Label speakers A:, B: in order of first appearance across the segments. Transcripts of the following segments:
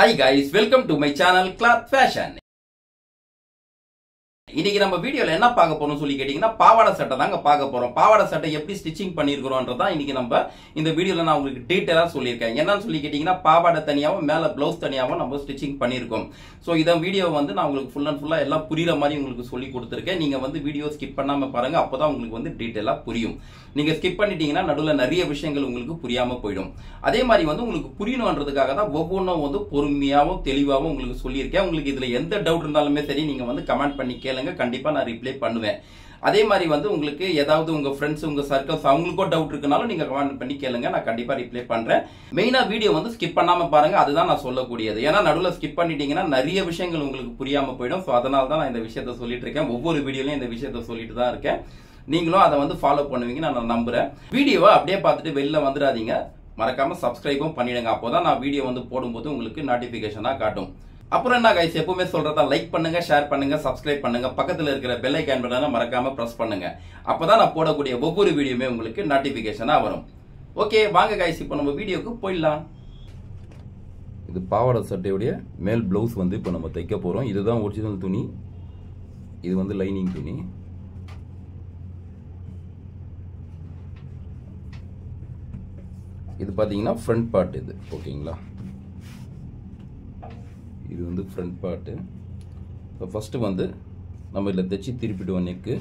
A: Hi guys, welcome to my channel Cloth Fashion. இன்னைக்கு நம்ம வீடியோல என்ன பார்க்க போறோம்னு சொல்லி கேட்டிங்கன்னா பாவாடை சட்டை தாங்க பார்க்க போறோம். பாவாடை சட்டை எப்படி ஸ்டிச்சிங் பண்ணிருக்கோம்ன்றதா இன்னைக்கு நம்ம இந்த வீடியோல நான் உங்களுக்கு டீடைலா சொல்லியிருக்கேன். என்னன்னு சொல்லி கேட்டிங்கன்னா பாவாடை தனியாவும் மேல ப்ளவுஸ் தனியாவும் நம்ம ஸ்டிச்சிங் பண்ணிருக்கோம். சோ இந்த வீடியோ நான் உங்களுக்கு ஃபுல் அண்ட் ஃபுல்லா எல்லாம் புரியுற மாதிரி உங்களுக்கு சொல்லி கொடுத்திருக்கேன். நீங்க வீடியோ ஸ்கிப் பண்ணாம பாருங்க, அப்பதான் உங்களுக்கு டீடைலா புரியும். நீங்க ஸ்கிப் பண்ணிட்டீங்கன்னா நடுவுல நிறைய விஷயங்கள் உங்களுக்கு புரியாம போயிடும். அதே மாதிரி உங்களுக்கு புரியணும்ன்றதுக்காக தான் ஒவ்வொன்றும் பொறுமையாவும் தெளிவாவும் உங்களுக்கு சொல்லியிருக்கேன். உங்களுக்கு இதுல எந்த டவுட் இருந்தாலுமே சரி நீங்க கமெண்ட் பண்ணி கேளுங்க, கண்டிப்பா நான் ரிப்ளை பண்ணுவேன். அதே மாதிரி உங்களுக்கு ஏதாவது உங்க ஃப்ரெண்ட்ஸ் உங்க சர்க்கிள்ஸ் அவங்களுக்கும் டவுட் இருக்குனாலும் நீங்க கமெண்ட் பண்ணி கேளுங்க, நான் கண்டிப்பா ரிப்ளை பண்றேன். மெயினா வீடியோ ஸ்கிப் பண்ணாம பாருங்க, அதுதான் நான் சொல்லக்கூடியது. ஏன்னா நடுவுல ஸ்கிப் பண்ணிட்டீங்கன்னா நிறைய விஷயங்கள் உங்களுக்கு புரியாம போயிடும். சோ அதனால தான் நான் இந்த விஷயத்த சொல்லிட்டு இருக்கேன். ஒவ்வொரு வீடியோலயும் இந்த விஷயத்த சொல்லிட்டு தான் இருக்கேன். நீங்களும் அதை ஃபாலோ பண்ணுவீங்க நான் நம்புறேன். வீடியோவை அப்படியே பார்த்துட்டு வெளில வந்துடாதீங்க, மறக்காம சப்ஸ்கிரைபும் பண்ணிடுங்க. அப்போதான் நான் வீடியோ போடும்போது உங்களுக்கு நோட்டிபிகேஷனா காட்டும். அப்புறம் என்ன கைஸ், எப்பவுமே சொல்றதா லைக் பண்ணுங்க, ஷேர் பண்ணுங்க, சப்ஸ்கிரைப் பண்ணுங்க, பக்கத்துல இருக்கிற பெல் ஐகான் பட்டனை மறக்காம பிரஸ் பண்ணுங்க. அப்பதான் நான் போடக்கூடிய ஒவ்வொரு வீடியோமே உங்களுக்கு நோட்டிபிகேஷனா வரும். ஓகே வாங்க கைஸ், இப்போ நம்ம வீடியோக்கு போயிடலாம். இது பாவாடை சட்டையுடைய மேல் பிளவுஸ் இப்போ நம்ம தைக்க போறோம். இதுதான் ஒரிஜினல் துணி, இது லைனிங் துணி. இது பாத்தீங்கன்னா ஃப்ரண்ட் பார்ட். இது ஓகேங்களா, இது ஃப்ரண்ட் பார்ட்டு. ஃபர்ஸ்ட் நம்ம இதில் தைச்சி திருப்பிடுவோம். நெக்கு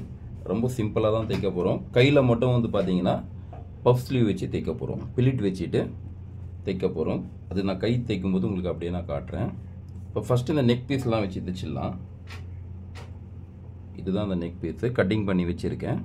A: ரொம்ப சிம்பிளாக தான் தைக்க போகிறோம். கையில் மட்டும் பார்த்தீங்கன்னா பஃப் ஸ்லீவ் வச்சு தைக்க போகிறோம், பிலிட் வச்சுட்டு தைக்க போகிறோம். அது நான் கை தைக்கும் போது உங்களுக்கு அப்படியே நான் காட்டுறேன். இப்போ ஃபர்ஸ்ட் இந்த நெக் பீஸ்லாம் வச்சு தைச்சிடலாம். இதுதான் அந்த நெக் பீஸு கட்டிங் பண்ணி வச்சுருக்கேன்.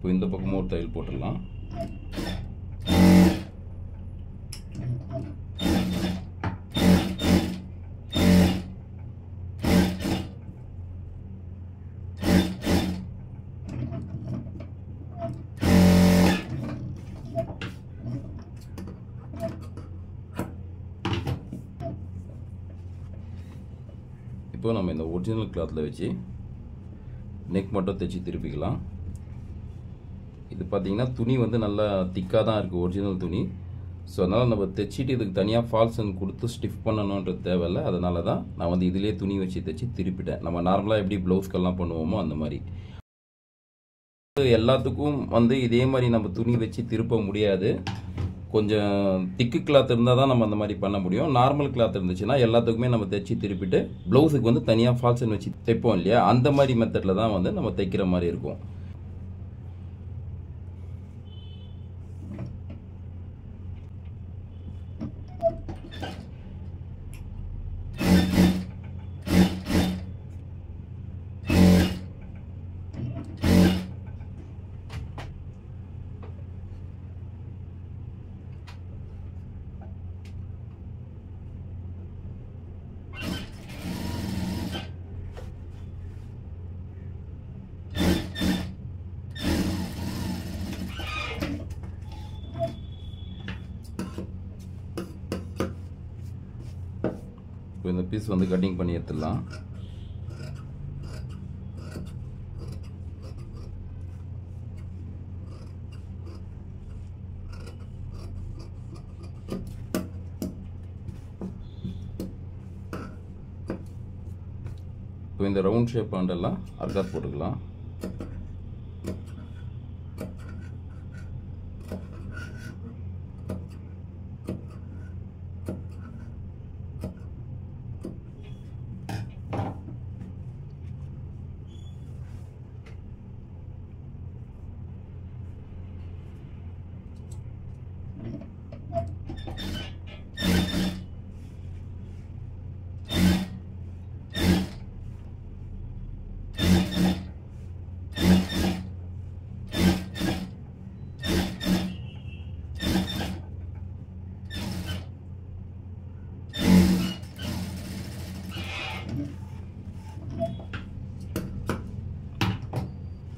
A: இப்போ இந்த பக்கமும் ஒரு தையல் போட்டுடலாம். இப்போ நம்ம இந்த ஒரிஜினல் கிளாத்ல வச்சு நெக் மட்டும் தைச்சி திருப்பிக்கலாம். இது பார்த்தீங்கன்னா துணி நல்லா திக்காக தான் இருக்குது, ஒரிஜினல் துணி. ஸோ அதனால் நம்ம தைச்சிட்டு இதுக்கு தனியாக ஃபால்ஸன் கொடுத்து ஸ்டிஃப் பண்ணணுன்றது தேவையில்லை. அதனால தான் நான் இதிலே துணி வச்சு தைச்சி திருப்பிட்டேன். நம்ம நார்மலாக எப்படி ப்ளவுஸ்க்கெல்லாம் பண்ணுவோமோ அந்த மாதிரி. எல்லாத்துக்கும் இதே மாதிரி நம்ம துணி வச்சு திருப்ப முடியாது. கொஞ்சம் திக்கு கிளாத் இருந்தால் தான் நம்ம அந்த மாதிரி பண்ண முடியும். நார்மல் கிளாத் இருந்துச்சுன்னா எல்லாத்துக்குமே நம்ம தைச்சி திருப்பிட்டு ப்ளவுஸுக்கு தனியாக ஃபால்ஸன் வச்சு தைப்போம் இல்லையா, அந்த மாதிரி மெத்தடில் தான் நம்ம தைக்கிற மாதிரி இருக்கும். இந்த பீஸ் கட்டிங் பண்ணி எடுத்துடலாம். இப்போ இந்த ரவுண்ட் ஷேப் ஆண்டெல்லாம் அர்காத் போட்டுக்கலாம்.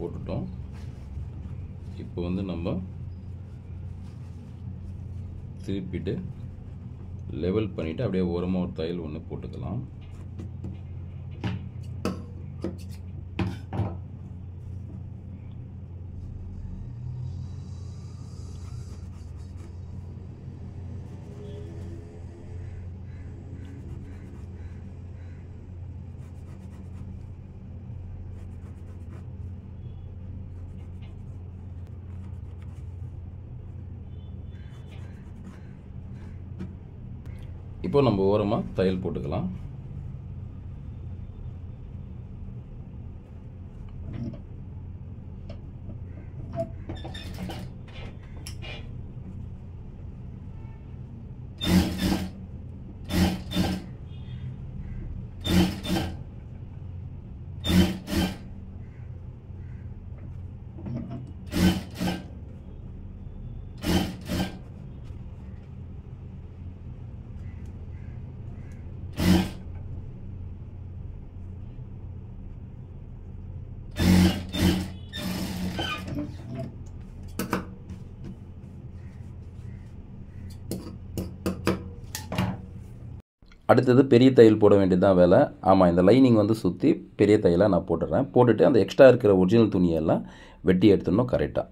A: போட்டுட்டோம். இப்போ வந்து நம்ம திருப்பிட்டு லெவல் பண்ணிவிட்டு அப்படியே ஓரமாக ஒரு தையல் ஒன்று போட்டுக்கலாம். இப்போ நம்ம ஓரமாக தையல் போட்டுக்கலாம். அடுத்தது பெரிய தையல் போட வேண்டியதுதான் வேலை. ஆமாம், இந்த லைனிங் வந்து சுற்றி பெரிய தையலாக நான் போட்டுடுறேன். போட்டுட்டு அந்த எக்ஸ்ட்ரா இருக்கிற ஒரிஜினல் துணியெல்லாம் வெட்டி எடுத்துடணும் கரெக்டாக.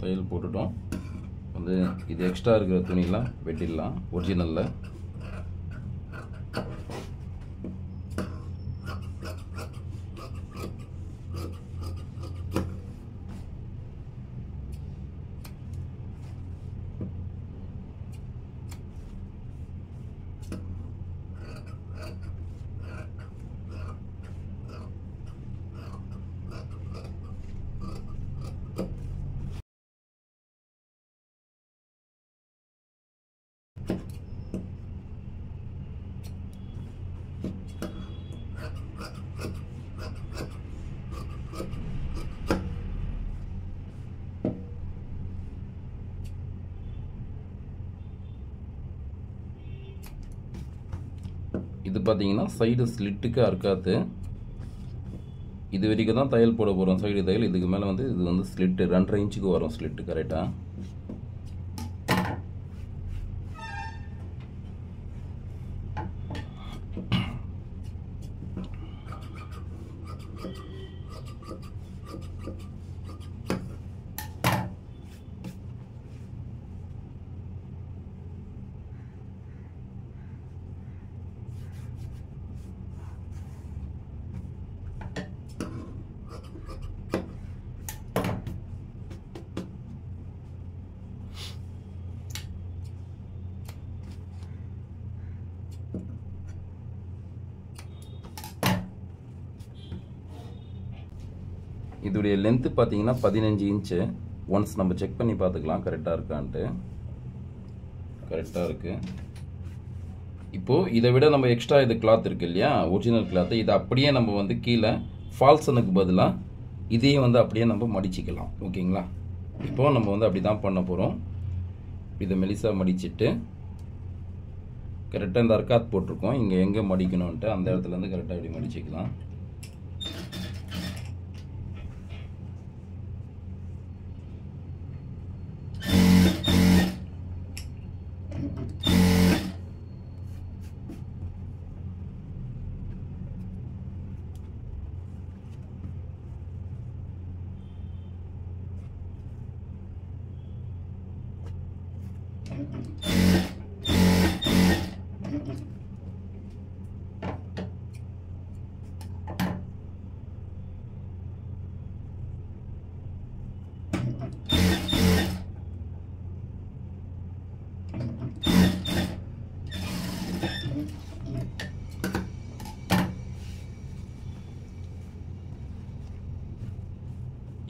A: தையல் போட்டுட்டோம். வந்து இது எக்ஸ்ட்ரா இருக்கிற துணியெல்லாம் வெட்டிடலாம் ஒரிஜினலில். இது பார்த்தீங்கன்னா சைடு ஸ்லிட்டுக்கு அறுக்காத்து. இது வரைக்கும் தான் தையல் போட போகிறோம், சைடு தையல். இதுக்கு மேலே வந்து இது வந்து ஸ்லிட்டு 2.5 இன்ச்சுக்கு வரும் ஸ்லிட்டு கரெக்டாக. இதோடைய லென்த்து பார்த்தீங்கன்னா 15 இன்ச்சு. ஒன்ஸ் நம்ம செக் பண்ணி பார்த்துக்கலாம் கரெக்டாக இருக்கான்ட்டு. கரெக்டாக இருக்குது. இப்போது இதை விட நம்ம எக்ஸ்ட்ரா இது கிளாத் இருக்குது இல்லையா, ஒரிஜினல் கிளாத்து, இதை அப்படியே நம்ம வந்து கீழே ஃபால்சனுக்கு பதிலாக இதையும் வந்து அப்படியே நம்ம மடிச்சிக்கலாம். ஓகேங்களா? இப்போது நம்ம வந்து அப்படி தான் பண்ண போகிறோம். இதை மெலிசாக மடிச்சிட்டு கரெக்டாக இந்த அர்க்காத் போட்டிருக்கோம், இங்கே எங்கே மடிக்கணும்ன்ட்டு அந்த இடத்துலேருந்து கரெக்டாக இப்படி மடிச்சிக்கலாம்.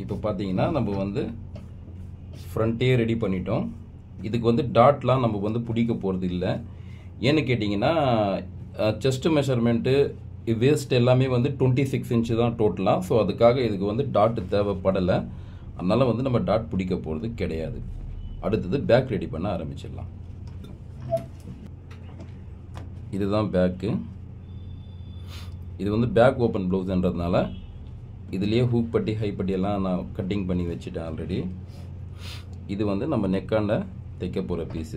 A: இப்போ பார்த்தீங்கன்னா நம்ம வந்து ஃப்ரண்ட்டே ரெடி பண்ணிட்டோம். இதுக்கு வந்து டாட்லாம் நம்ம வந்து பிடிக்க போகிறது இல்லை. ஏன்னு கேட்டிங்கன்னா செஸ்ட் மெஷர்மெண்ட்டு வேஸ்ட் எல்லாமே வந்து 26 இன்ச்சு தான் டோட்டலாக. ஸோ அதுக்காக இதுக்கு வந்து டாட் தேவைப்படலை. அதனால் வந்து நம்ம டாட் பிடிக்க போகிறது கிடையாது. அடுத்தது பேக் ரெடி பண்ண ஆரம்பிச்சிடலாம். இதுதான் பேக்கு. இது வந்து பேக் ஓப்பன் ப்ளவுஸ்ன்றதுனால இதுலேயே ஹூக் பட்டி ஹை பட்டி எல்லாம் நான் கட்டிங் பண்ணி வச்சுட்டேன் ஆல்ரெடி. இது வந்து நம்ம நெக்காண்ட தைக்க போகிற பீஸ்.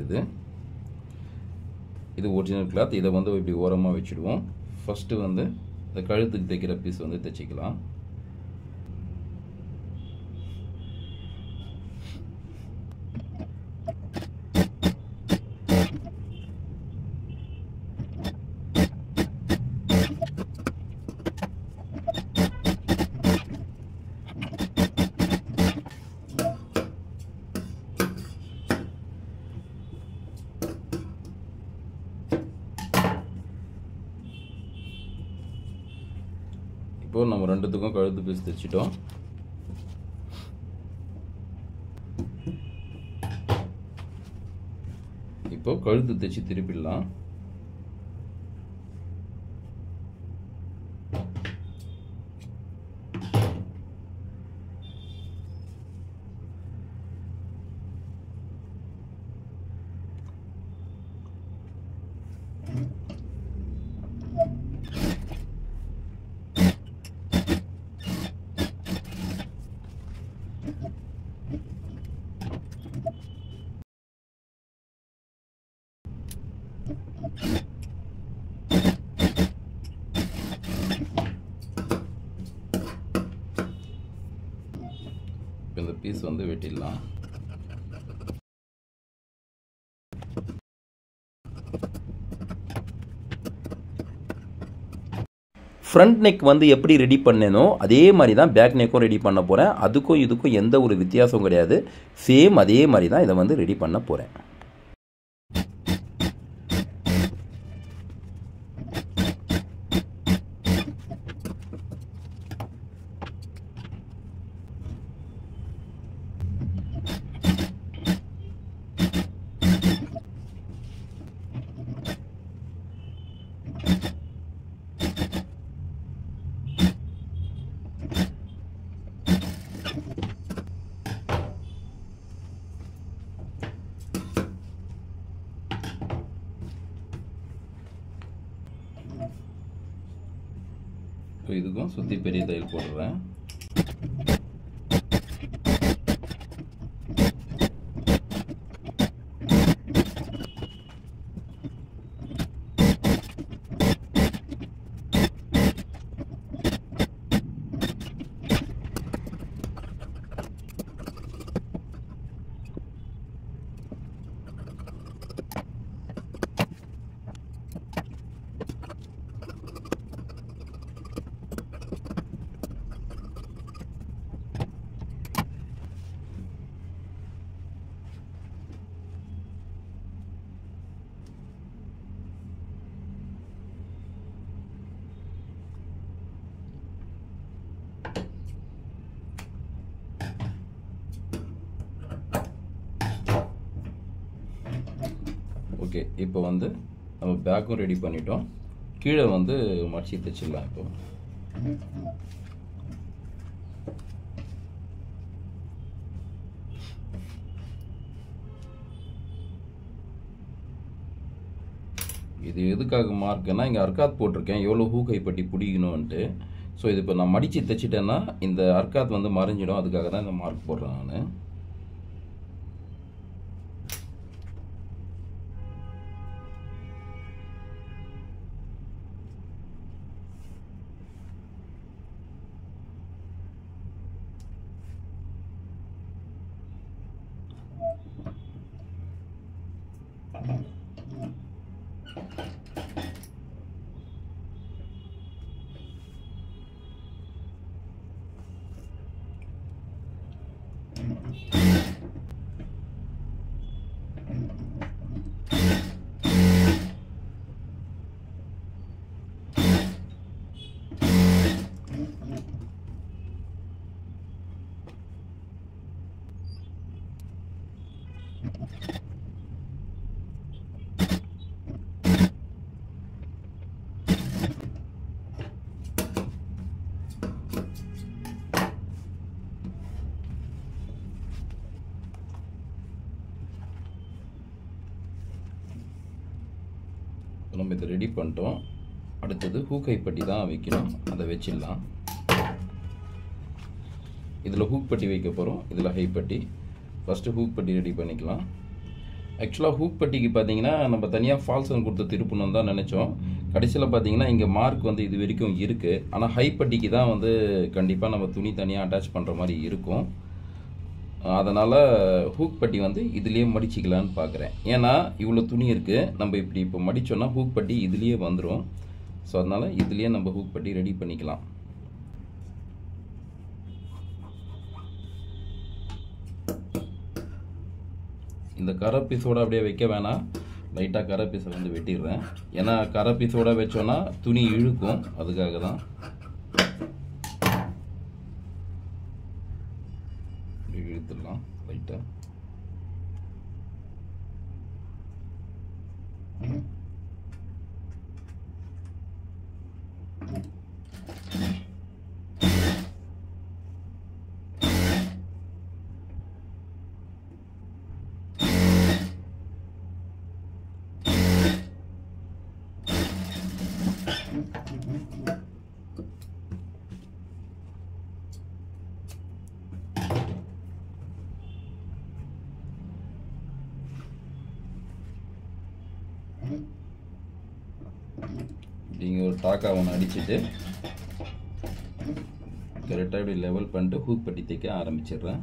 A: இது ஒரிஜினல் கிளாத். இதை வந்து இப்படி ஓரமாக வச்சுடுவோம். ஃபஸ்ட்டு வந்து இந்த கழுத்துக்கு தைக்கிற பீஸ் வந்து தைச்சிக்கலாம். இப்போ நம்ம ரெண்டுத்துக்கும் கழுத்து பீஸ் தைச்சிட்டோம். இப்போ கழுத்து தைச்சி திருப்பிடலாம். இந்த பீஸ் வந்து வெட்டிடலாம். ஃப்ரண்ட் நெக் வந்து எப்படி ரெடி பண்ணேனோ அதே மாதிரி தான் பேக் நெக்கும் ரெடி பண்ண போகிறேன். அதுக்கும் இதுக்கும் எந்த ஒரு வித்தியாசம் கிடையாது. சேம் அதே மாதிரி தான் இதை வந்து ரெடி பண்ண போகிறேன். இதுக்கும் சுற்றி பெரிய தையல் போடுறேன். ஓகே, இப்போ வந்து நம்ம பேக்கும் ரெடி பண்ணிட்டோம். கீழே வந்து மடிச்சு தைச்சிடலாம். இப்போ இது எதுக்காக மார்க்குன்னா இங்கே அர்க்காத் போட்டிருக்கேன் எவ்வளோ ஹூக் கைப்பட்டி பிடிக்கணும்ன்ட்டு. ஸோ இது இப்போ நான் மடித்து தைச்சிட்டேன்னா இந்த அர்க்காத் வந்து மறைஞ்சிடும், அதுக்காக தான் இந்த மார்க் போடுறேன் நான். நம்ம இதை ரெடி பண்ணிட்டோம். அடுத்தது ஹூக் கைப்பட்டி தான் வைக்கணும், அதை வச்சிடலாம். இதில் ஹூக் பட்டி வைக்க போகிறோம், இதில் ஹைப்பட்டி. ஃபஸ்ட்டு ஹூக் பட்டி ரெடி பண்ணிக்கலாம். ஆக்சுவலாக ஹூக் பட்டிக்கு பார்த்தீங்கன்னா நம்ம தனியாக ஃபால்ஸன் கொடுத்து திருப்பணும் தான் நினச்சோம். கடைசியில் பார்த்தீங்கன்னா இங்கே மார்க் வந்து இது வரைக்கும் இருக்குது. ஆனால் ஹைப்பட்டிக்கு தான் வந்து கண்டிப்பாக நம்ம துணி தனியாக அட்டாச் பண்ணுற மாதிரி இருக்கும். அதனால் ஹூக் பட்டி வந்து இதுலேயே மடிச்சிக்கலான்னு பார்க்குறேன். ஏன்னா இவ்வளோ துணி இருக்குது, நம்ம இப்படி இப்போ மடித்தோன்னா ஹூக் பட்டி இதுலேயே வந்துடும். ஸோ அதனால் இதுலேயே நம்ம ஹூக் பட்டி ரெடி பண்ணிக்கலாம். இந்த கரை பீஸோடு அப்படியே வைக்க வேணாம், லைட்டாக கரை பீஸை வந்து வெட்டிடுறேன். ஏன்னா கரை பீஸோடு வச்சோன்னா துணி இழுக்கும், அதுக்காக தான். இழுத்துடலாம் லைட்டாக. இப்படிங்க ஒரு டாக்கா ஒன்று அடிச்சுட்டு கரெக்டாக இப்படி லெவல் பண்ணிட்டு ஹூக் பட்டி தைக்க ஆரம்பிச்சிடுறேன்.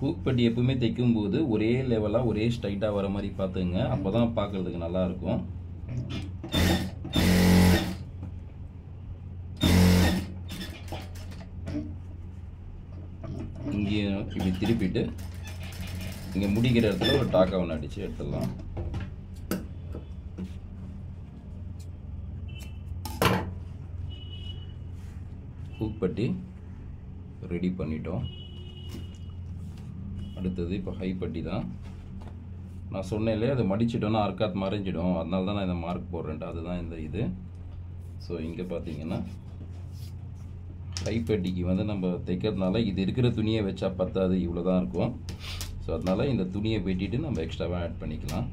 A: ஹூக் பட்டி எப்பவுமே தைக்கும்போது ஒரே லெவலாக ஒரே ஸ்ட்ரைட்டாக வர மாதிரி பார்த்துங்க, அப்போ தான் பார்க்குறதுக்கு நல்லாயிருக்கும். இங்கேயும் இப்படி திருப்பிட்டு இங்கே முடிக்கிற இடத்துல ஒரு டாக்கா ஒன்று அடித்து எடுத்துடலாம். ஹூக் பட்டி ரெடி பண்ணிட்டோம். அடுத்தது இப்போ ஹை பட்டி தான். நான் சொன்னேன்லே அது மடிச்சிட்டோன்னா அர்க்காத் மறைஞ்சிடும், அதனால தான் நான் இந்த மார்க் போடுறேன்ட்டு. அதுதான் இந்த இது. ஸோ இங்கே பார்த்தீங்கன்னா ஹை பட்டிக்கு வந்து நம்ம தைக்கிறதுனால இது இருக்கிற துணியை வச்சா பத்தாது, இவ்வளோ தான் இருக்கும். ஸோ அதனால் இந்த துணியை வெட்டிட்டு நம்ம எக்ஸ்ட்ராவாக ஆட் பண்ணிக்கலாம்.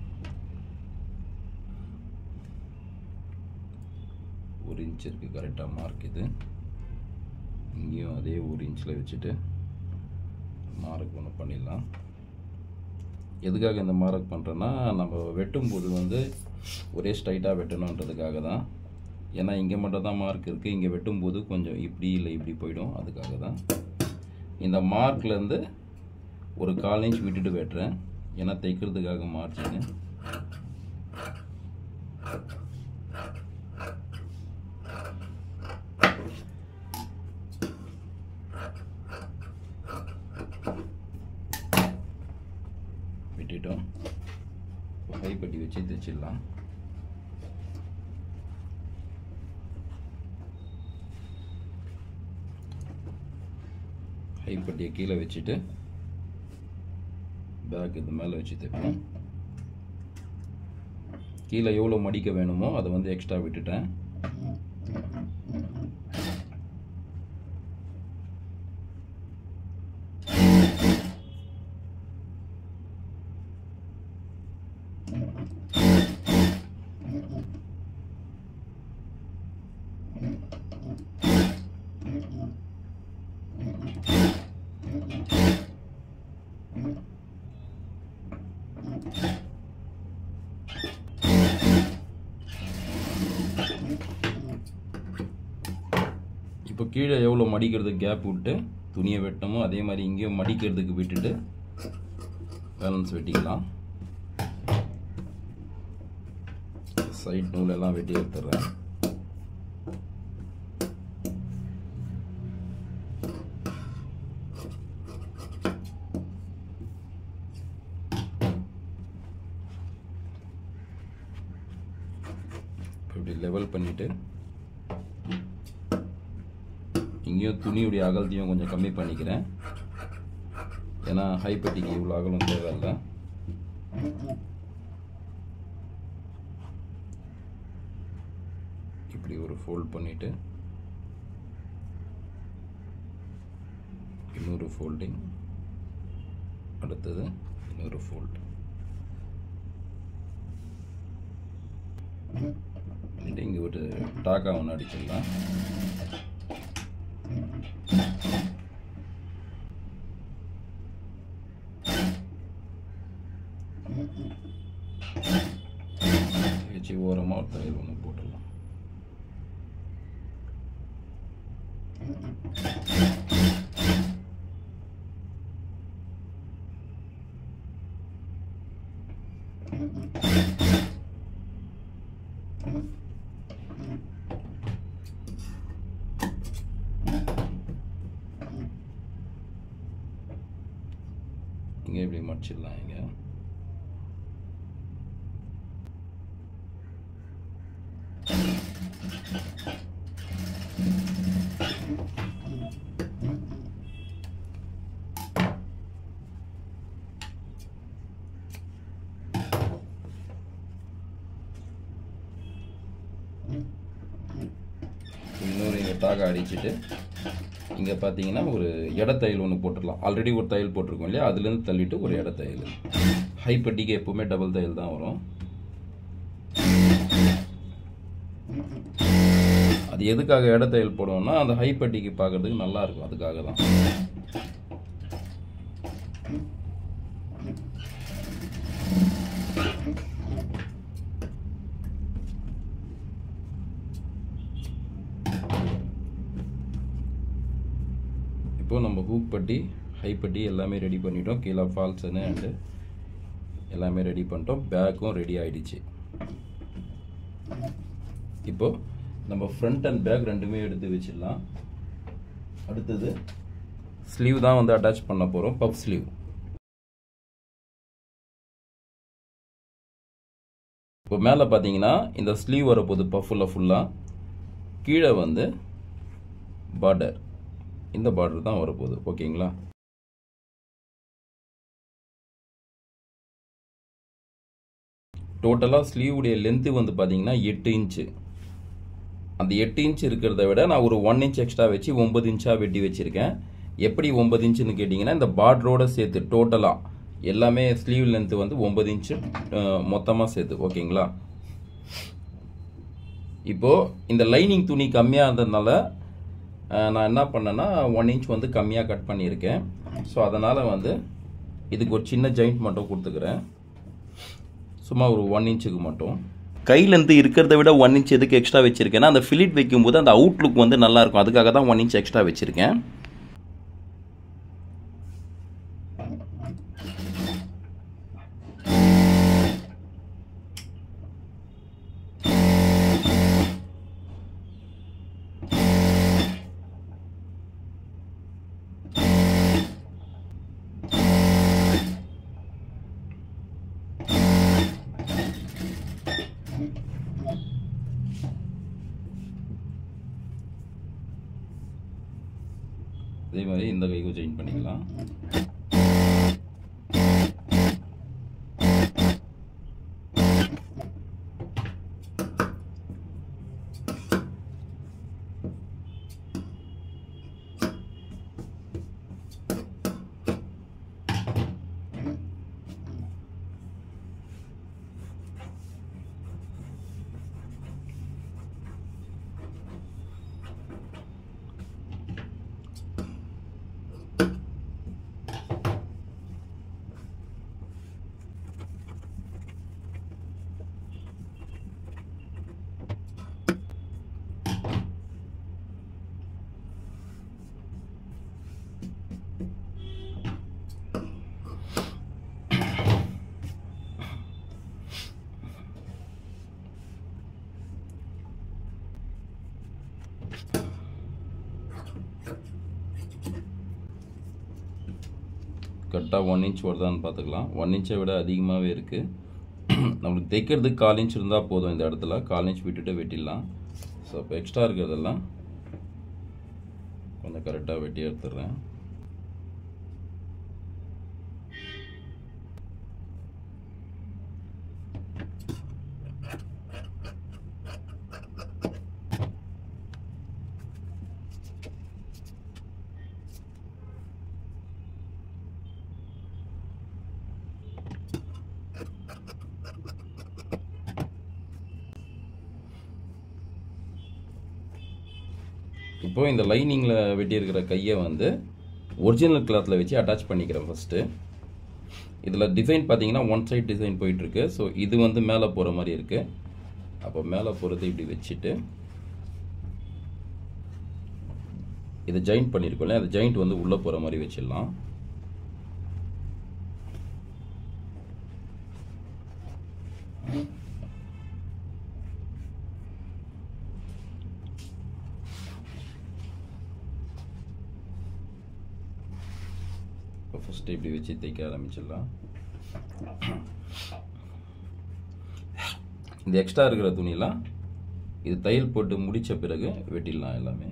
A: 1 இன்ச் இருக்குது கரெக்டாக மார்க். இது இங்கேயும் அதே 1 இன்ச்சில் வச்சுட்டு மார்க் ஒன்று பண்ணிடலாம். எதுக்காக இந்த மார்க் பண்ணுறேன்னா நம்ம வெட்டும்போது வந்து ஒரே ஸ்ட்ரைட்டாக வெட்டணுன்றதுக்காக தான். ஏன்னா இங்கே மட்டும் தான் மார்க் இருக்குது, இங்கே வெட்டும்போது கொஞ்சம் இப்படி இல்லை இப்படி போயிடும், அதுக்காக தான். இந்த மார்க்லேருந்து ஒரு 1/4 இன்ச் விட்டுட்டு வெட்டுறேன், ஏன்னா தைக்கிறதுக்காக மார்ஜின்னு. வெட்டிட்டோம். ஹை பட்டி வச்சு தைச்சிடலாம். ஹை பட்டியை கீழே வச்சுட்டு பேக் இது மேலே வச்சு தைப்போம். கீழே எவ்வளோ மடிக்க வேணுமோ அதை வந்து எக்ஸ்ட்ரா விட்டுட்டேன். இப்போ கீழே எவ்வளோ மடிக்கிறதுக்கு கேப் விட்டு துணியை வெட்டணுமோ அதே மாதிரி இங்கேயும் மடிக்கிறதுக்கு விட்டுட்டு பேலன்ஸ் வெட்டிக்கலாம். சைட் நூலெல்லாம் வெட்டி எடுத்துடுறேன். இப்படி லெவல் பண்ணிட்டு இங்கேயும் துணியுடைய அகலத்தையும் கொஞ்சம் கம்மி பண்ணிக்கிறேன். ஏன்னா ஹைப்பட்டிக்கு இவ்வளோ அகலம் தேவையில்லை. இப்படி ஒரு ஃபோல்ட் பண்ணிட்டு இன்னொரு ஃபோல்டிங், அடுத்தது இன்னொரு ஃபோல்ட். இங்கே ஒரு டாக்கா ஒன்று அடிச்சிடலாம். வச்சு ஓரமாக தையல் ஒன்று போட்டுடலாம். இங்கே இப்படி மடிச்சிடலாம். இங்கே இன்னொரு இங்கே டாக்கா அடிச்சுட்டு இங்கே பார்த்தீங்கன்னா ஒரு இடத்தையல் ஒன்று போட்டுடலாம். ஆல்ரெடி ஒரு தையல் போட்டிருக்கோம் இல்லையா, அதுலேருந்து தள்ளிட்டு ஒரு இடத்தையல். ஹைப்பட்டிக்கு எப்பவுமே டபுள் தையல் தான் வரும். அது எதுக்காக இடத்தையல் போடுவோம்னா அந்த ஹைப்பட்டிக்கு பார்க்கறதுக்கு நல்லா இருக்கும், அதுக்காக தான். இப்போ நம்ம ஹூக் பட்டி ஹைப்பட்டி எல்லாமே ரெடி பண்ணிட்டோம். கீழே ஃபால்ஸனு அண்டு எல்லாமே ரெடி பண்ணிட்டோம். பேக்கும் ரெடி ஆகிடுச்சு. இப்போது நம்ம ஃப்ரண்ட் அண்ட் பேக் ரெண்டுமே எடுத்து வச்சிடலாம். அடுத்தது ஸ்லீவ் தான் வந்து அட்டாச் பண்ண போகிறோம். Puff sleeve. இப்போ மேலே பார்த்தீங்கன்னா இந்த ஸ்லீவ் வரப்போகுது பஃப்பில் ஃபுல்லாக. கீழே வந்து பார்டர், இந்த பார்டர் தான் வரப்போகுது. ஓகேங்களா? டோட்டலாக ஸ்லீவுடைய லென்த்து வந்து பார்த்தீங்கன்னா 8 இன்ச்சு. அந்த 8 இன்ச் இருக்கிறத விட நான் ஒரு 1 இன்ச் எக்ஸ்ட்ரா வச்சு 9 இன்ச்சாக வெட்டி வச்சுருக்கேன். எப்படி 9 இன்ச்சுன்னு கேட்டிங்கன்னா இந்த பார்டரோட சேர்த்து டோட்டலாக எல்லாமே ஸ்லீவ் லென்த்து வந்து 9 இன்ச்சு மொத்தமாக சேர்த்து. ஓகேங்களா? இப்போது இந்த லைனிங் துணி கம்மியாக இருந்ததுனால நான் என்ன பண்ணேன்னா 1 இன்ச் வந்து கம்மியாக கட் பண்ணியிருக்கேன். ஸோ அதனால் வந்து இதுக்கு ஒரு சின்ன ஜாயிண்ட் மட்டும் கொடுத்துக்கிறேன். சும்மா ஒரு 1 இன்ச்சுக்கு மட்டும். கையிலேருந்து இருக்கிறத விட 1 இன்ச் எதுக்கு எக்ஸ்ட்ரா வச்சுருக்கேன்னா அந்த ஃபிலிட் வைக்கும்போது அந்த அவுட்லுக் வந்து நல்லாயிருக்கும். அதுக்காக தான் 1 இன்ச் எக்ஸ்ட்ரா வச்சுருக்கேன். அதே மாதிரி இந்த கைக்கும் சேஞ்ச் பண்ணிக்கலாம். கரெக்டாக 1 இன்ச் வருதான்னு பார்த்துக்கலாம். 1 இன்ச்சை விட அதிகமாகவே இருக்குது. நம்மளுக்கு தைக்கிறதுக்கு 1/4 இன்ச் இருந்தால் போதும். இந்த இடத்துல 1/4 இன்ச் விட்டுட்டு வெட்டிடலாம். ஸோ இப்போ எக்ஸ்ட்ரா இருக்கிறதெல்லாம் கொஞ்சம் கரெக்டாக வெட்டி எடுத்துடுறேன். இப்போ இந்த லைனிங்கில் வெட்டியிருக்கிற கையை வந்து ஒரிஜினல் கிளாத்தில் வச்சு அட்டாச் பண்ணிக்கிறேன் ஃபஸ்ட்டு. இதில் டிசைன் பார்த்தீங்கன்னா ஒன் சைட் டிசைன் போயிட்டுருக்கு. ஸோ இது வந்து மேலே போகிற மாதிரி இருக்குது. அப்போ மேலே போகிறது இப்படி வச்சுட்டு இதை ஜாயிண்ட் பண்ணியிருக்கோம்ல, அந்த ஜாயிண்ட் வந்து உள்ளே போகிற மாதிரி வச்சிடலாம். ஃபஸ்ட்டு இப்படி வச்சு தைக்க ஆரம்பிச்சிடலாம். இந்த எக்ஸ்ட்ரா இருக்கிற துணியெல்லாம் இது தையல் போட்டு முடித்த பிறகு வெட்டிடலாம் எல்லாமே.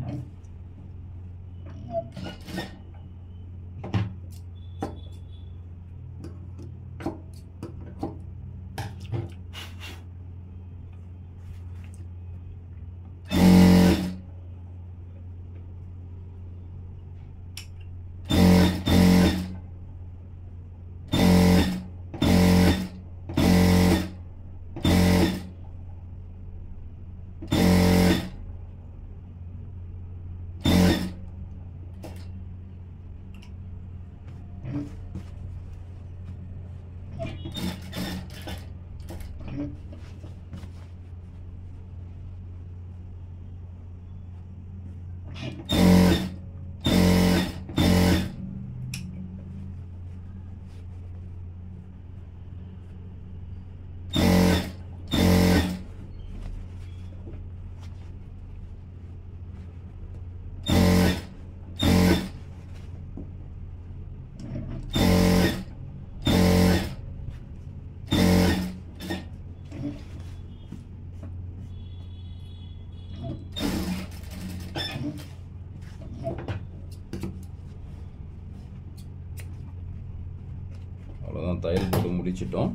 A: அவ்வளோதான், தையல் போட்டு முடிச்சிட்டோம்.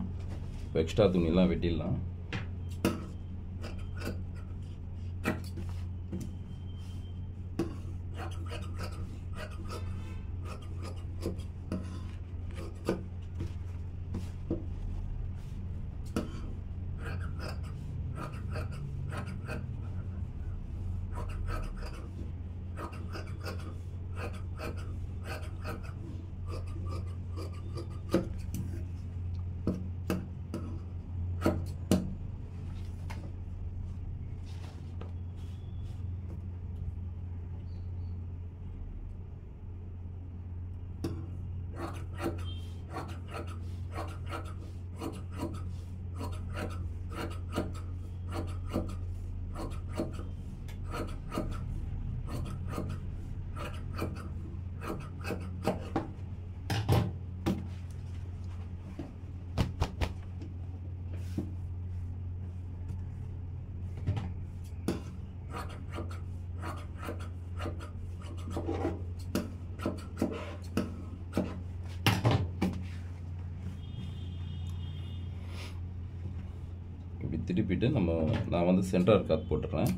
A: இப்போ எக்ஸ்ட்ரா துணியெல்லாம் வெட்டிடலாம். இப்படி திருப்பிட்டு நான் வந்து சென்டர் காத் போட்டுறேன்.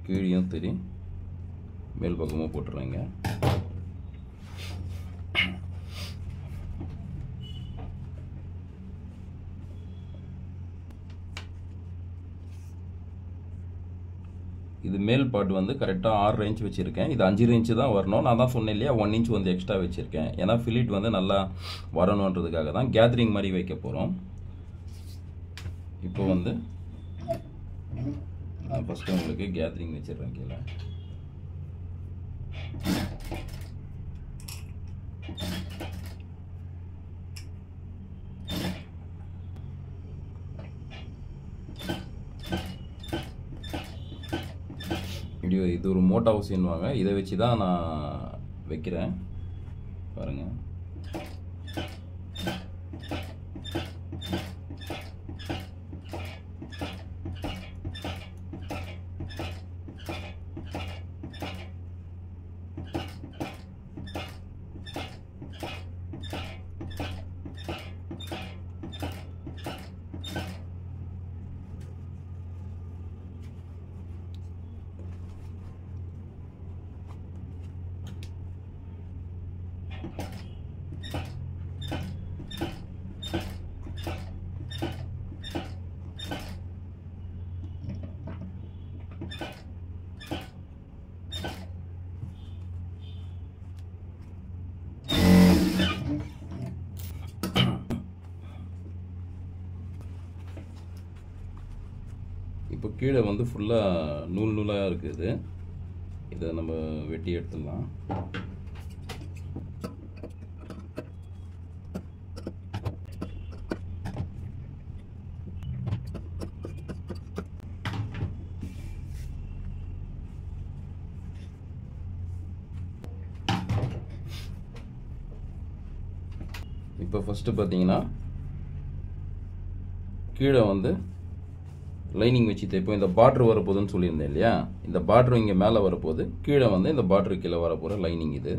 A: கீழேயும் சரி மேல் பக்கமும் போட்டுறேங்க. இது மேல் பார்ட் வந்து கரெக்டாக 6 இன்ச் வச்சுருக்கேன். இது 5 இன்ச்சு தான் வரணும். நான் தான் சொன்னேன் இல்லையா, 1 இன்ச் வந்து எக்ஸ்ட்ரா வச்சுருக்கேன். ஏன்னா ஃபிலிட் வந்து நல்லா வரணுன்றதுக்காக தான் கேதரிங் மாதிரி வைக்க போகிறோம். இப்போ வந்து நான் ஃபஸ்ட்டு உங்களுக்கு கேதரிங் வச்சிடுறேன் கீழே. இது ஒரு மோட்டா ஊசின்னுவாங்க. இதை வச்சு தான் நான் வைக்கிறேன் பாருங்கள். இப்போ கீழே வந்து ஃபுல்லாக நூல் நூலாக இருக்குது. இதை நம்ம வெட்டி எடுத்துடலாம். இப்போ ஃபஸ்ட்டு பார்த்தீங்கன்னா கீழே வந்து லைனிங் வச்சு தைப்போம். இந்த பார்டர் வரப்போகுதுன்னு சொல்லியிருந்தேன் இல்லையா, இந்த பார்டர் இங்கே மேலே வரப்போகுது, கீழே வந்து இந்த பார்டர் கீழே வரப்போகிற லைனிங் இது.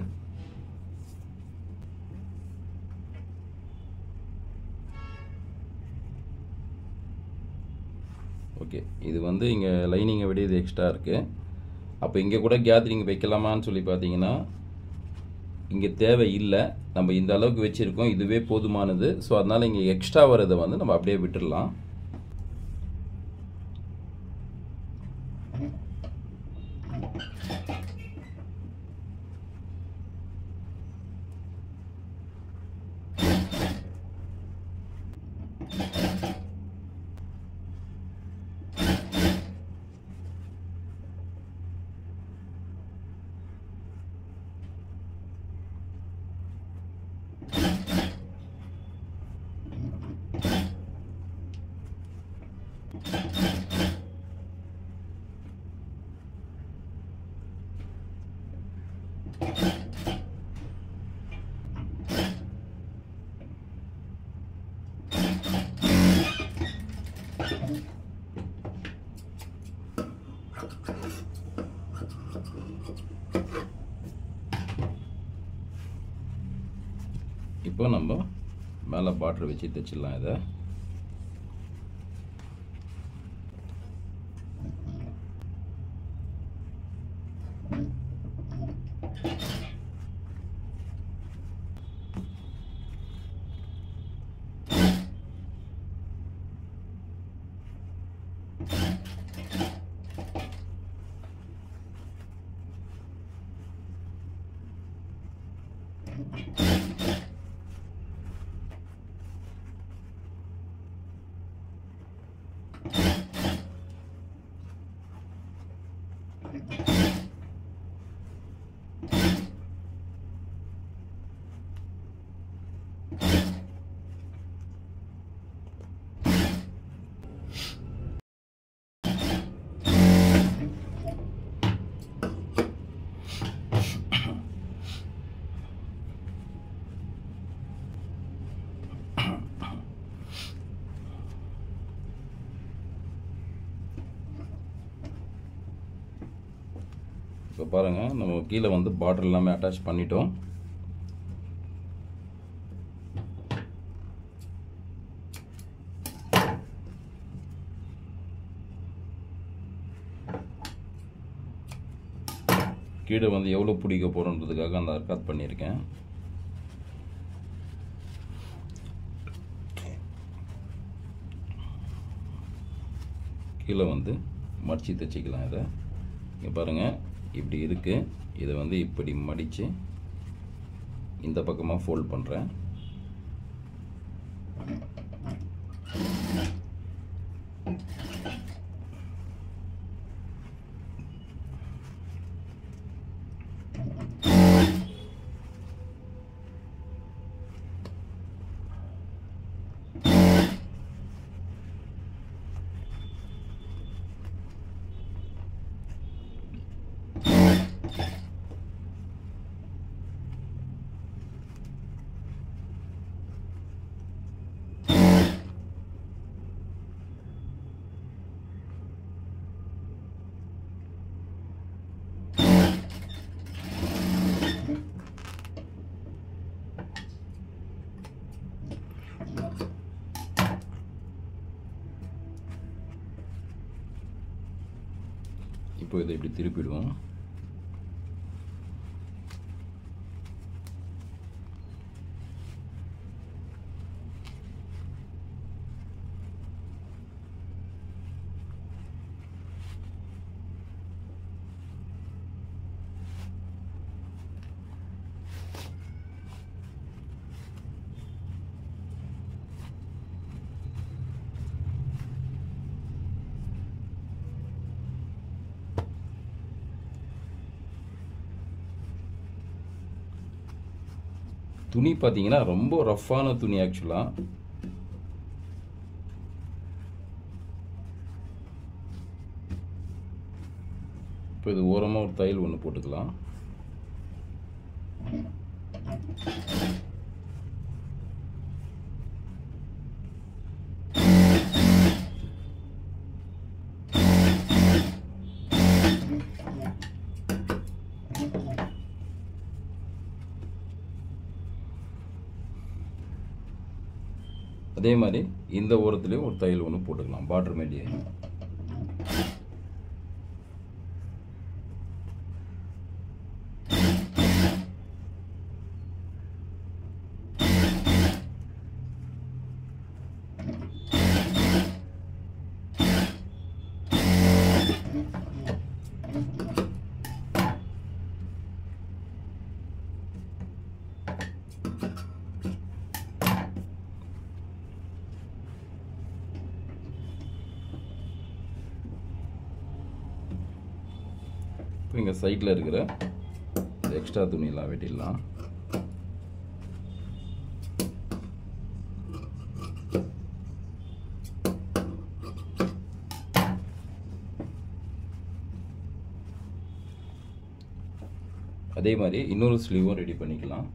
A: ஓகே, இது வந்து இங்கே லைனிங்கை விட இது எக்ஸ்ட்ரா இருக்குது. அப்போ இங்கே கூட கேதரிங் வைக்கலாமான்னு சொல்லி பார்த்தீங்கன்னா இங்கே தேவை இல்லை, நம்ம இந்த அளவுக்கு வச்சுருக்கோம், இதுவே போதுமானது. ஸோ அதனால் இங்கே எக்ஸ்ட்ரா வரதை வந்து நம்ம அப்படியே விட்டுடலாம். இப்போ நம்ம மேலே பார்டர் வச்சு தைச்சிடலாம். இதை இப்போ பாருங்கள், நம்ம கீழே வந்து பார்டர் எல்லாமே அட்டாச் பண்ணிட்டோம். கீழே வந்து எவ்வளோ பிடிக்க போகிறோன்றதுக்காக அந்த அர்க்காத் பண்ணியிருக்கேன். கீழே வந்து மடித்து தைச்சிக்கலாம். இதை இங்கே பாருங்கள், இப்படி இருக்குது. இதை வந்து இப்படி மடித்து இந்த பக்கமாக ஃபோல்ட் பண்ணுறேன். இப்போ இதை இப்படி திருப்பிடுவோம். துணி பார்த்தீங்கன்னா ரொம்ப ரஃப்பான துணி ஆக்சுவலாக. இப்போ இது ஓரமாக ஒரு தையல் ஒன்று போட்டுக்கலாம். அதே மாதிரி இந்த ஓரத்துலேயும் ஒரு தையல் ஒன்று போட்டுக்கலாம் பார்டர் மேலேயே. இப்போ இங்கே சைடில் இருக்கிற எக்ஸ்ட்ரா துணியெல்லாம் வெட்டிடலாம். அதே மாதிரி இன்னொரு ஸ்லீவும் ரெடி பண்ணிக்கலாம்.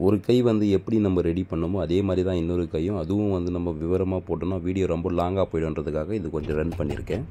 A: ஒரு கை வந்து எப்படி நம்ம ரெடி பண்ணோமோ அதே மாதிரி தான் இன்னொரு கையும், அதுவும் வந்து நம்ம விவரமாக போட்டோம்னா வீடியோ ரொம்ப லாங்காக போய்டுன்றதுக்காக இது கொஞ்சம் ரன் பண்ணியிருக்கேன்.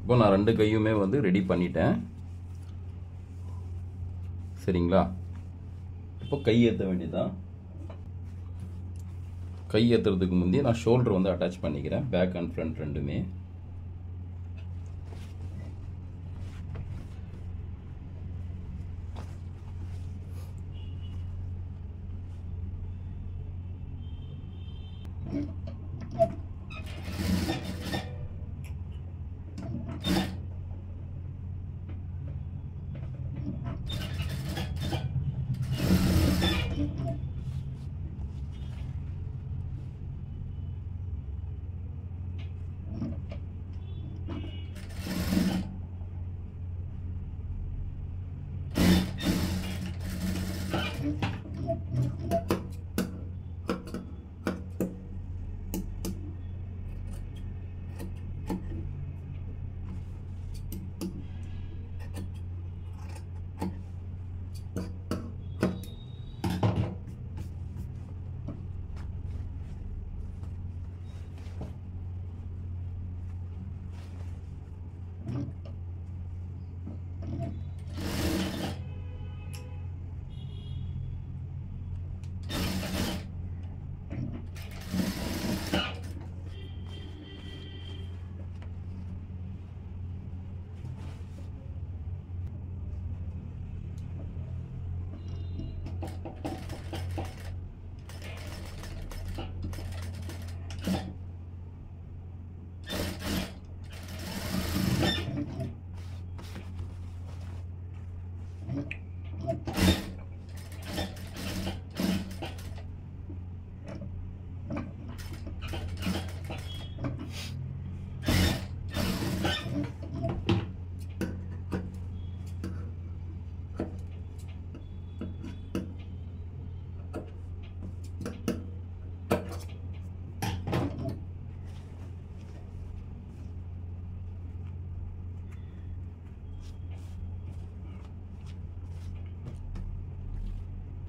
A: இப்போ நான் ரெண்டு கையுமே வந்து ரெடி பண்ணிட்டேன். சரிங்களா? இப்போ கை ஏற்ற வேண்டியதான். கை ஏற்றுறதுக்கு முந்தைய நான் ஷோல்டர் வந்து அட்டாச் பண்ணிக்கிறேன், பேக் அண்ட் ஃப்ரண்ட் ரெண்டுமே.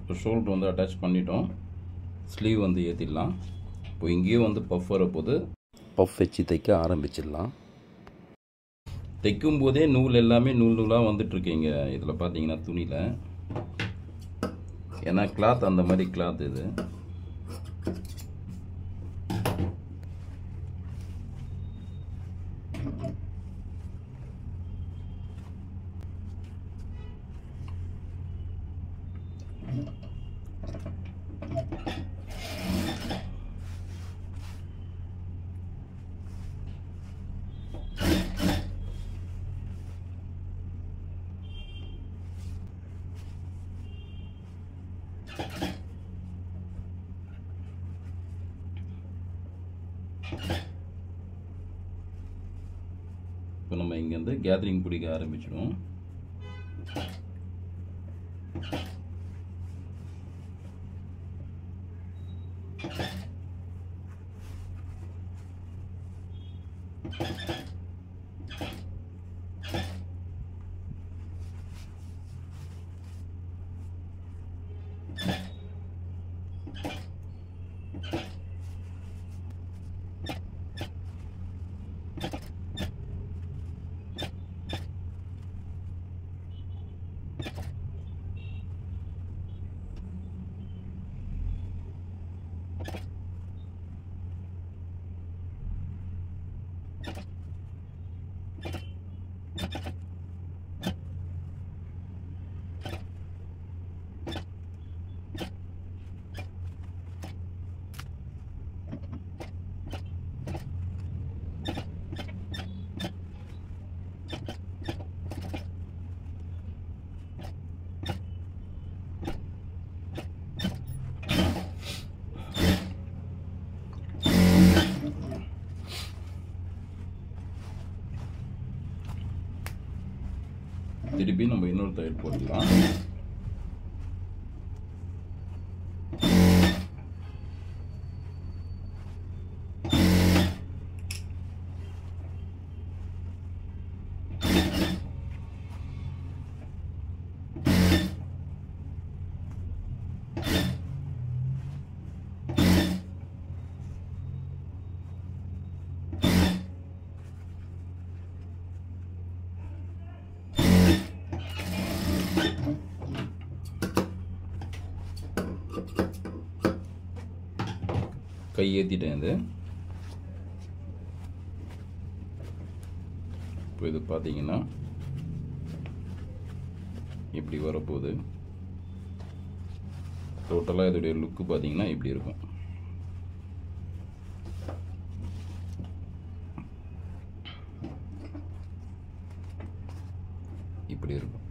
A: இப்போ ஷோல்டர் வந்து அட்டாச் பண்ணிட்டோம். ஸ்லீவ் வந்து ஏற்றிடலாம். இப்போ இங்கேயும் வந்து பஃப் வரப்போது, பஃப் வச்சு தைக்க ஆரம்பிச்சிடலாம். தைக்கும் போதே நூல் எல்லாமே நூலாக வந்துட்டுருக்கீங்க இதில் பார்த்தீங்கன்னா துணியில். ஏன்னா கிளாத் அந்த மாதிரி கிளாத் இது. இப்போ நம்ம இங்கேருந்து கேதரிங் பிடிக்க ஆரம்பிச்சிடுவோம். திருப்பி நம்ம இன்னொரு தையல் போட்டுக்கலாம். கை ஏற்றிட்டேன் இது. இப்போ இது பார்த்தீங்கன்னா இப்படி வரப்போகுது. டோட்டலாக இதோடைய லுக்கு பார்த்தீங்கன்னா இப்படி இருக்கும். இப்படி இருக்கும்.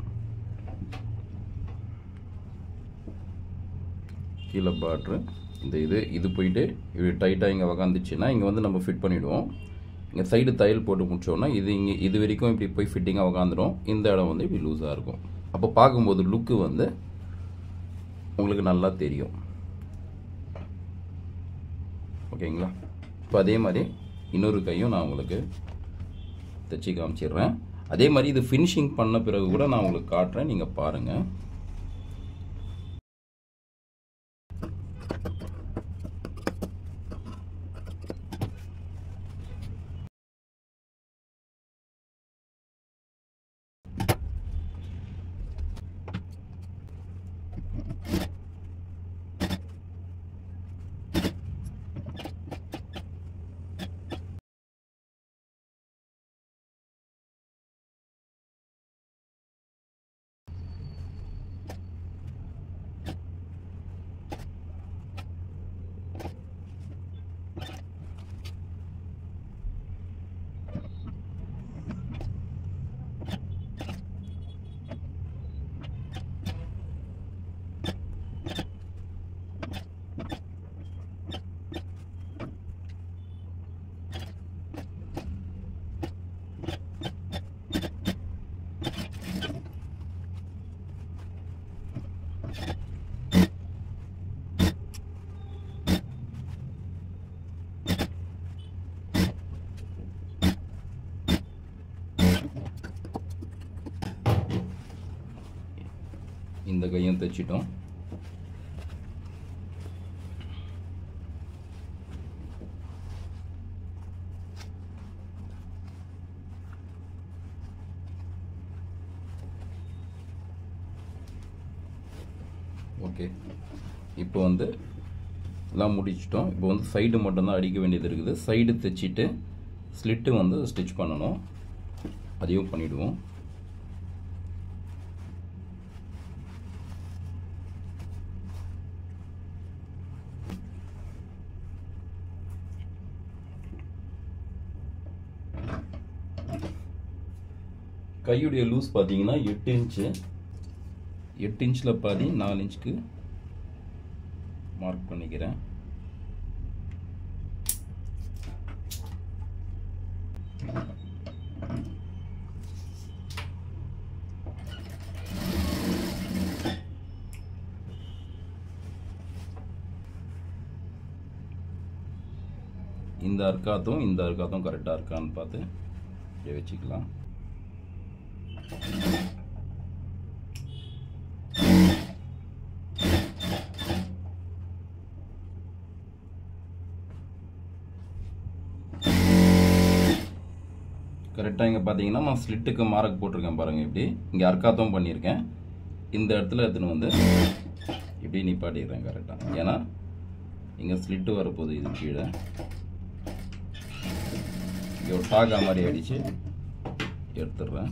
A: கீழே பார்ட்ரு இந்த இது போயிட்டு இப்படி டைட்டாக இங்கே உக்காந்துச்சுன்னா இங்கே வந்து நம்ம ஃபிட் பண்ணிவிடுவோம். இங்கே சைடு தையல் போட்டு முடிச்சோன்னா இது வரைக்கும் இப்படி போய் ஃபிட்டிங்காக உக்காந்துடும். இந்த இடம் வந்து இப்படி லூஸாக இருக்கும். அப்போ பார்க்கும்போது லுக்கு வந்து உங்களுக்கு நல்லா தெரியும். ஓகேங்களா? இப்போ அதே மாதிரி இன்னொரு கையும் நான் உங்களுக்கு தைச்சி காமிச்சிடுறேன். அதே மாதிரி இது ஃபினிஷிங் பண்ண பிறகு கூட நான் உங்களுக்கு காட்டுறேன், நீங்கள் பாருங்கள். இந்த கையும் தைச்சிட்டோம். ஓகே, இப்போ வந்து எல்லாம் முடிச்சிட்டோம். இப்போ வந்து சைடு மட்டும்தான் அடிக்க வேண்டியது இருக்குது. சைடு தைச்சிட்டு ஸ்லிட்டு வந்து ஸ்டிச் பண்ணணும். அதையும் பண்ணிவிடுவோம். கையுடைய லூஸ் பார்த்தீங்கன்னா 8 இன்ச்சு. 8 இன்ச்சில் பாதி 4 இன்ச்சுக்கு மார்க் பண்ணிக்கிறேன். இந்த அர்க்காத்தும் இந்த அர்க்காத்தும் கரெக்டாக இருக்கான்னு பார்த்து இப்படியே வச்சுக்கலாம். கரெக்டாக இங்கே பார்த்தீங்கன்னா நான் ஸ்லிட்டுக்கு மார்க் போட்டிருக்கேன் பாருங்கள். இப்படி இங்கே அர்க்காத்தும் பண்ணியிருக்கேன். இந்த இடத்துல எடுத்துன்னு வந்து இப்படி நிப்பாட்டிடுறேன் கரெக்டாக. ஏன்னா இங்கே ஸ்லிட்டு வரப்போகுது. இது கீழே இங்கே ஒரு டாகா மாதிரி அடித்து எடுத்துடுறேன்.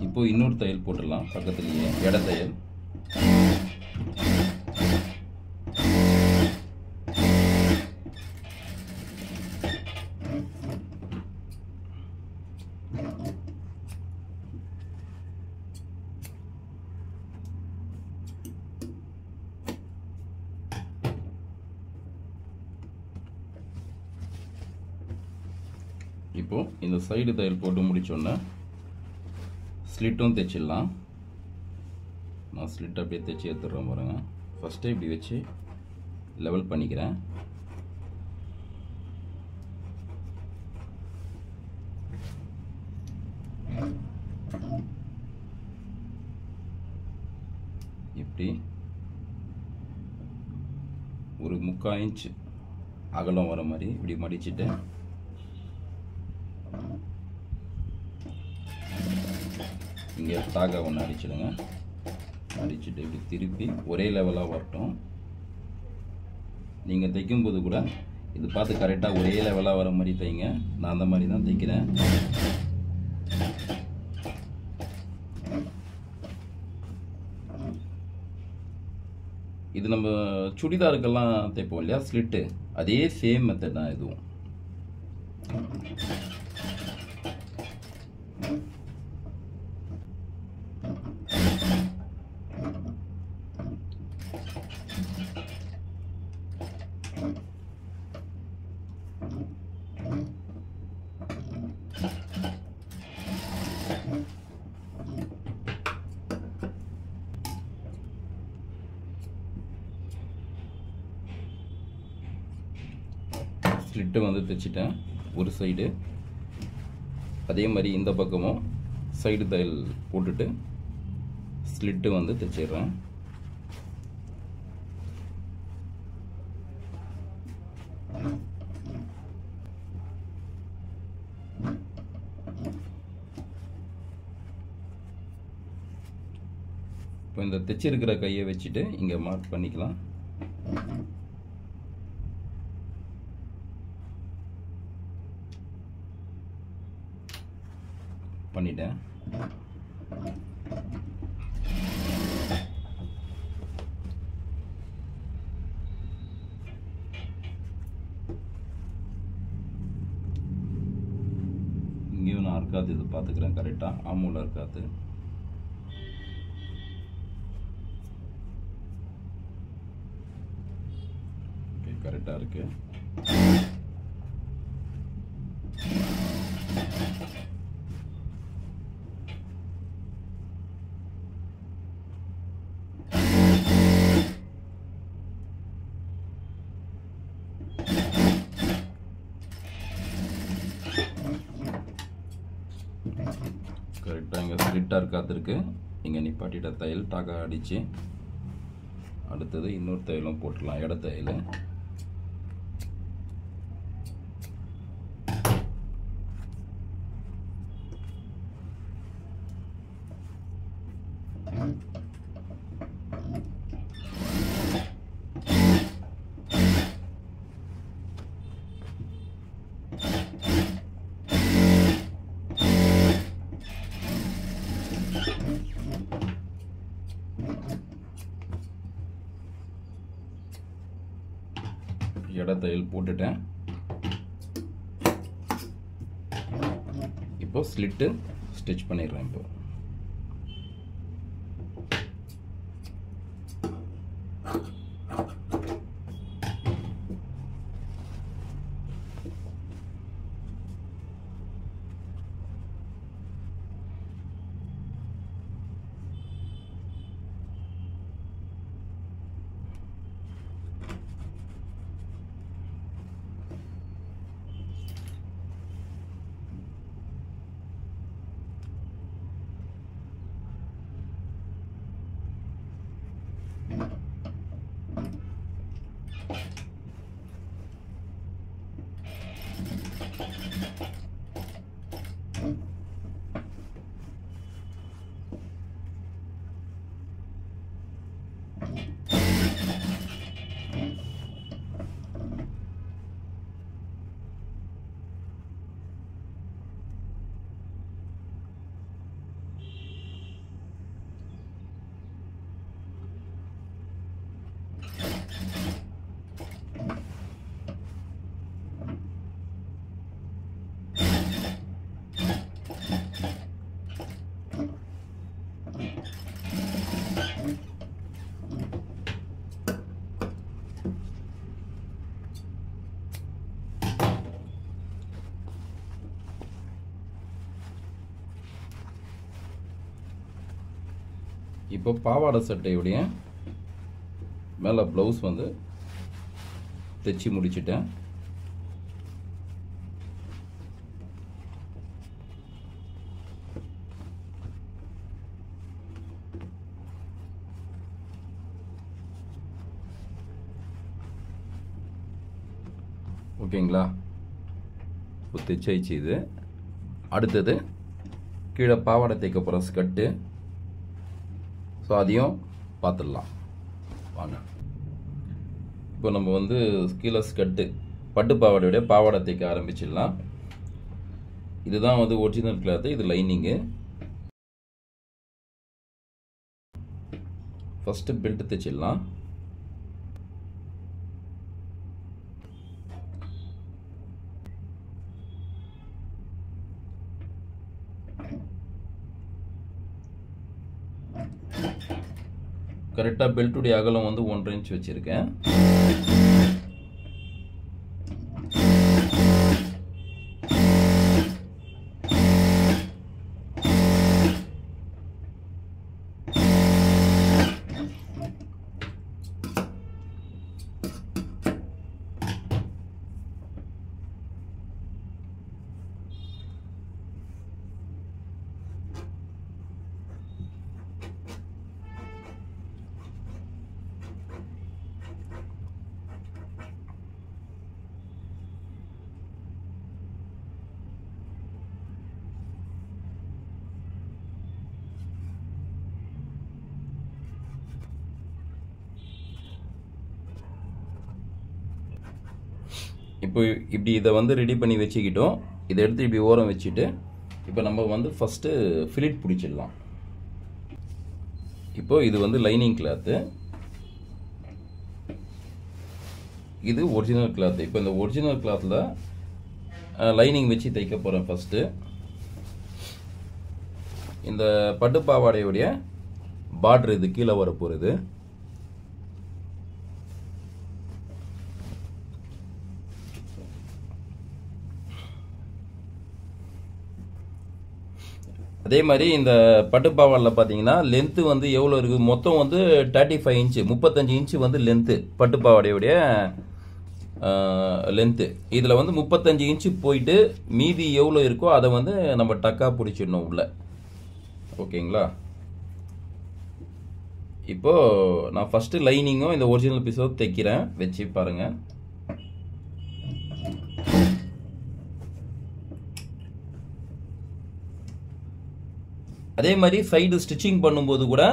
A: இப்போ இன்னொரு தையல் போட்டுடலாம் பக்கத்துலேயே, எடை தையல். இப்போ இந்த சைடு தையல் போட்டு முடிச்சோன்னே ஸ்லிட்டும் தைச்சிடலாம். நான் ஸ்லிட் அப்படியே தைச்சி எடுத்துடுறேன் பாருங்க. ஃபஸ்ட்டு இப்படி வச்சு லெவல் பண்ணிக்கிறேன். இப்படி ஒரு 3/4 இன்ச் அகலம் வர மாதிரி இப்படி மடிச்சுட்டு இங்கே டாகா ஒன்று அடிச்சிடுங்க. அடிச்சுட்டு இப்படி திருப்பி ஒரே லெவலாக வரட்டும். நீங்கள் தைக்கும்போது கூட இது பார்த்து கரெக்டாக ஒரே லெவலாக வர மாதிரி தைங்க. நான் அந்த மாதிரி தான் தைக்கிறேன். இது நம்ம சுடிதாருக்கெல்லாம் தைப்போம் இல்லையா ஸ்லிட்டு, அதே சேம் மெத்தட் தான் இதுவும். ஸ்லிட்டு வந்து தைச்சிட்டேன் ஒரு சைடு. அதே மாதிரி இந்த பக்கமும் சைடு தையல் போட்டுட்டு ஸ்லிட்டு வந்து தைச்சிடுறேன். இப்போ இந்த தைச்சிருக்கிற கையை வச்சுட்டு இங்கே மார்க் பண்ணிக்கலாம். பண்ணிட்டேன். இங்கேயும் நான் அர்க்காத்து இது பார்த்துக்கிறேன் கரெக்டாக. ஆமூல அர்க்காத்து. ஓகே, கரெக்டாக இருக்கு. இங்கே ஸ்லிட்டாக இருக்காத்திருக்கு. இங்கே நிப்பாட்டிட்ட தையல் டாக்கா அடித்து அடுத்தது இன்னொரு தையலும் போட்டுடலாம், இட தையல். இட தையல் போட்டுட்டேன். இப்போ ஸ்லிட்டு ஸ்டிச் பண்ணிடுறேன். இப்போ இப்போ பாவாடை சட்டையுடைய மேலே ப்ளவுஸ் வந்து தைச்சி முடிச்சிட்டேன். ஓகேங்களா? இப்போ தைச்சாயிடுச்சு. இது அடுத்தது கீழே பாவாடை தைக்க போகிற ஸ்கர்ட்டு. ஸோ அதையும் பார்த்துடலாம் வாங்க. இப்போ நம்ம வந்து கீழே ஸ்கர்ட்டு பட்டு பாவாடையோடைய பாவாடை தைக்க ஆரம்பிச்சிடலாம். இதுதான் வந்து ஒரிஜினல் கிளாத்து, இது லைனிங்கு. ஃபஸ்ட்டு பெல்ட் தைச்சிடலாம். கரெக்டாக பெல்ட்டுடைய அகலம் வந்து 1.5 இன்ச் வச்சுருக்கேன். இப்போ இப்படி இதை வந்து ரெடி பண்ணி வச்சுக்கிட்டோம். இதை எடுத்து இப்படி ஓரம் வச்சுட்டு இப்போ நம்ம வந்து ஃபஸ்ட்டு ஃபிலிட் பிடிச்சிடலாம். இப்போ இது வந்து லைனிங் கிளாத்து, இது ஒரிஜினல் கிளாத்து. இப்போ இந்த ஒரிஜினல் கிளாத்தில் லைனிங் வச்சு தைக்க போகிறேன். ஃபஸ்ட்டு இந்த பட்டு பாவாடையுடைய பார்டர் இது கீழே வர போகிறது. அதே மாதிரி இந்த பட்டுப்பாவாடில் பார்த்தீங்கன்னா லென்த்து வந்து எவ்வளோ இருக்குது, மொத்தம் வந்து 35 இன்ச்சு 35 இன்ச்சு வந்து லென்த்து பட்டுப்பாவாடையுடைய லென்த்து. இதில் வந்து 35 இன்ச்சு போயிட்டு மீதி எவ்வளோ இருக்கோ அதை வந்து நம்ம டக்கா பிடிச்சிடணும் உள்ள. ஓகேங்களா? இப்போ நான் ஃபர்ஸ்ட் லைனிங்கும் இந்த ஒரிஜினல் பீஸும் தைக்கிறேன், வச்சு பாருங்க. அதே மாதிரி சைடு ஸ்டிச்சிங் பண்ணும்போது கூட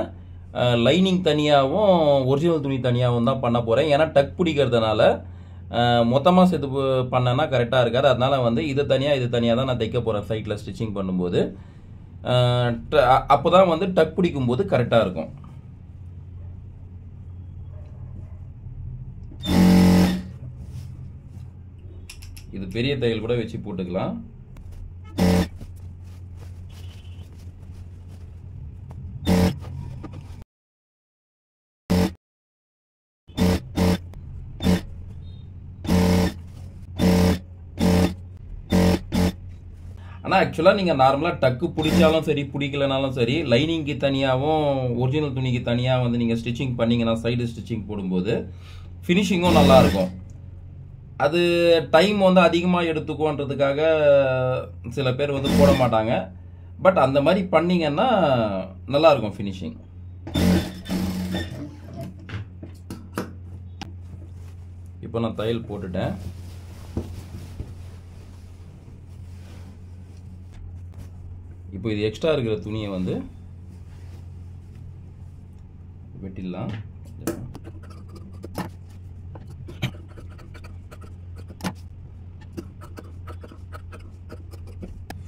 A: லைனிங் தனியாகவும் ஒரிஜினல் துணி தனியாகவும் தான் பண்ண போகிறேன். ஏன்னா டக் பிடிக்கிறதுனால மொத்தமாக சேர்த்து பண்ணேன்னா கரெக்டாக இருக்காது. அதனால வந்து இது தனியாக தான் நான் தைக்க போகிறேன் சைட்டில் ஸ்டிச்சிங் பண்ணும்போது. அப்போ தான் வந்து டக் பிடிக்கும்போது கரெக்டாக இருக்கும். இது பெரிய தையல் கூட வச்சு போட்டுக்கலாம். ஆனால் ஆக்சுவலாக நீங்கள் நார்மலாக டக்கு பிடிச்சாலும் சரி பிடிக்கலனாலும் சரி லைனிங்க்கு தனியாகவும் ஒரிஜினல் துணிக்கு தனியாக வந்து நீங்கள் ஸ்டிச்சிங் பண்ணிங்கன்னா சைடு ஸ்டிச்சிங் போடும்போது ஃபினிஷிங்கும் நல்லாயிருக்கும். அது டைம் வந்து அதிகமாக எடுத்துக்கோன்றதுக்காக சில பேர் வந்து போட மாட்டாங்க. பட் அந்த மாதிரி பண்ணிங்கன்னா நல்லாயிருக்கும் ஃபினிஷிங். இப்போ நான் தையல் போட்டுட்டேன். இப்போ இது எக்ஸ்ட்ரா இருக்கிற துணியை வந்து வெட்டிடலாம்.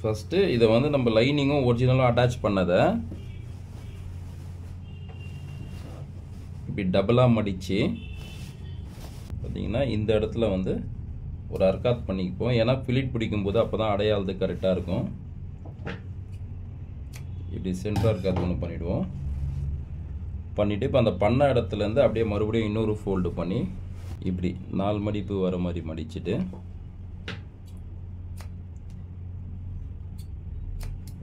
A: ஃபர்ஸ்ட் இதை வந்து நம்ம லைனிங்கும் ஒரிஜினலும் அட்டாச் பண்ணதை இப்படி டபுளாக மடித்து பார்த்தீங்கன்னா இந்த இடத்துல வந்து ஒரு அர்க்காத் பண்ணிப்போம். ஏன்னா ஃபிலிட் பிடிக்கும்போது அப்போ தான் அடையாளது கரெக்டாக இருக்கும். இப்படி சென்டர் அர்க்காத் ஒன்று பண்ணிவிடுவோம். பண்ணிவிட்டு இப்போ அந்த பண்ண இடத்துலேருந்து அப்படியே மறுபடியும் இன்னொரு ஃபோல்டு பண்ணி இப்படி 4 மடிப்பு வர மாதிரி மடிச்சுட்டு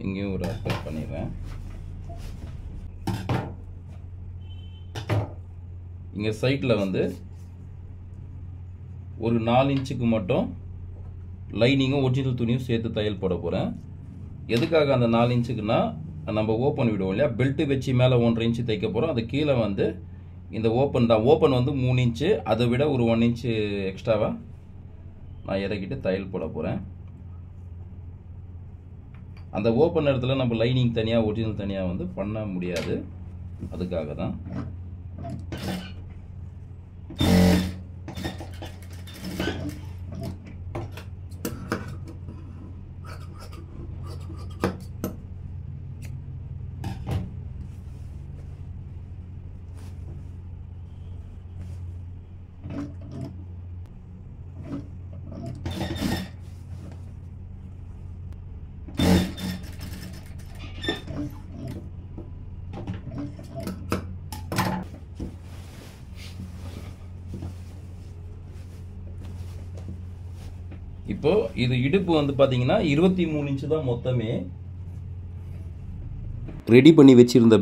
A: இங்கேயும் ஒரு அர்க்காத் பண்ணிடுறேன். இங்கே சைட்டில் வந்து ஒரு 4 இன்ச்சுக்கு மட்டும் லைனிங்கும் ஒரிஜினல் துணியும் சேர்த்து தையல் போட போகிறேன். எதுக்காக அந்த 4 இன்ச்சுக்குன்னா நம்ம ஓப்பன் விடுவோம் இல்லையா, பெல்ட்டு வச்சு மேலே 1.5 இன்ச்சு தைக்க போகிறோம். அது கீழே வந்து இந்த ஓப்பன் தான். ஓப்பன் வந்து 3 இன்ச்சு, அதை விட ஒரு 1 இன்ச்சு எக்ஸ்ட்ராவாக நான் இறக்கிட்டு தையல் போட போகிறேன். அந்த ஓப்பன் இடத்துல நம்ம லைனிங் தனியாக ஒரிஜினல் தனியாக வந்து பண்ண முடியாது. அதுக்காக தான். இப்போ இது இடுப்பு வந்து பாத்தீங்கன்னா 23 இன்ச்சு தான் மொத்தமே. ரெடி பண்ணி வச்சிருந்த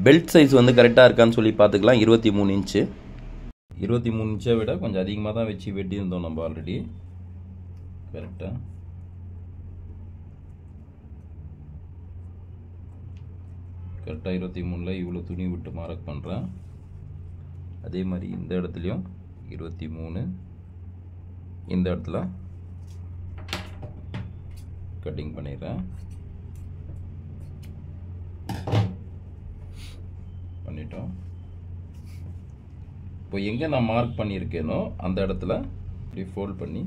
A: பெல்ட் சைஸ் வந்து கரெக்டாக இருக்கான்னு சொல்லி பார்த்துக்கலாம். 23 இன்ச்சு. 23 இன்ச்சை விட கொஞ்சம் அதிகமாக தான் வச்சு வெட்டியிருந்தோம் நம்ம ஆல்ரெடி. கரெக்டாக கரெக்டாக 23ல் இவ்வளோ துணி விட்டு மார்க் பண்ணுறேன். அதே மாதிரி இந்த இடத்துலையும் 23, இந்த இடத்துல கட்டிங் பண்ணிடுறேன். பண்ணிட்டோம். இப்போ எங்கே நான் மார்க் பண்ணியிருக்கேனோ அந்த இடத்துல இப்படி ஃபோல்ட் பண்ணி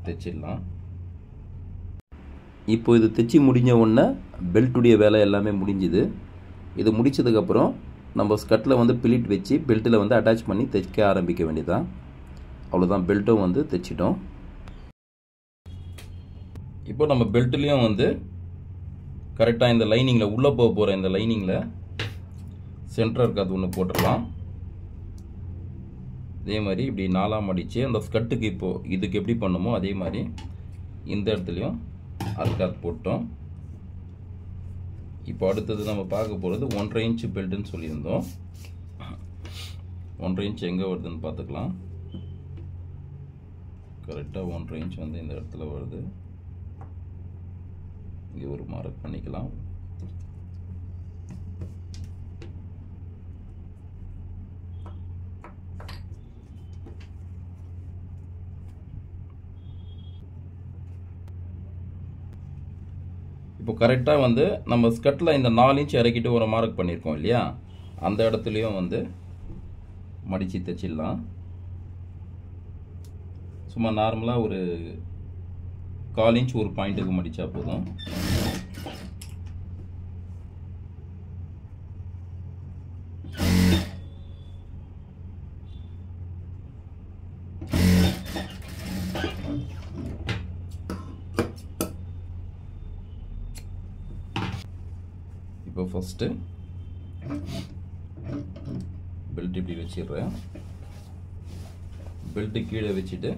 A: தைச்சிடலாம். இப்போ இது தைச்சி முடிஞ்ச உடனே பெல்ட்டுடைய வேலை எல்லாமே முடிஞ்சுது. இது முடிச்சதுக்கப்புறம் நம்ம ஸ்கர்ட்டில் வந்து பிலிட் வச்சு பெல்ட்டில் வந்து அட்டாச் பண்ணி தைக்க ஆரம்பிக்க வேண்டியதான். அவ்வளோதான், பெல்ட்டும் வந்து தைச்சிட்டோம். இப்போ நம்ம பெல்ட்லேயும் வந்து கரெக்டாக இந்த லைனிங்கில் உள்ளே போக போகிற இந்த லைனிங்கில் சென்டர் இருக்காது ஒன்று போட்டுடலாம். அதே மாதிரி இப்படி 4ஆக மடித்து அந்த ஸ்கர்ட்டுக்கு இப்போது இதுக்கு எப்படி பண்ணுமோ அதே மாதிரி இந்த இடத்துலையும் அர்க்காத் போட்டோம். இப்போ அடுத்தது நம்ம பார்க்க போகிறது 1.5 இன்ச்சு பெல்ட்டுன்னு சொல்லியிருந்தோம். 1.5 இன்ச்சு எங்கே வருதுன்னு பார்த்துக்கலாம். கரெக்டாக 1.5 இன்ச் வந்து இந்த இடத்துல வருது. இங்கே ஒரு மார்க் பண்ணிக்கலாம். இப்போ கரெக்டாக வந்து நம்ம ஸ்கர்ட்டில் இந்த 4 இன்ச் இறக்கிட்டு ஒரு மார்க் பண்ணியிருக்கோம் இல்லையா, அந்த இடத்துலையும் வந்து மடித்து தைச்சிடலாம். சும்மா நார்மலாக ஒரு 1/4 இன்ச் ஒரு பாயிண்ட்டுக்கு மடித்தா போதும். இப்போ ஃபஸ்ட்டு பெல்ட் இப்படி வச்சிடுறேன். பெல்ட்டு கீழே வச்சுட்டு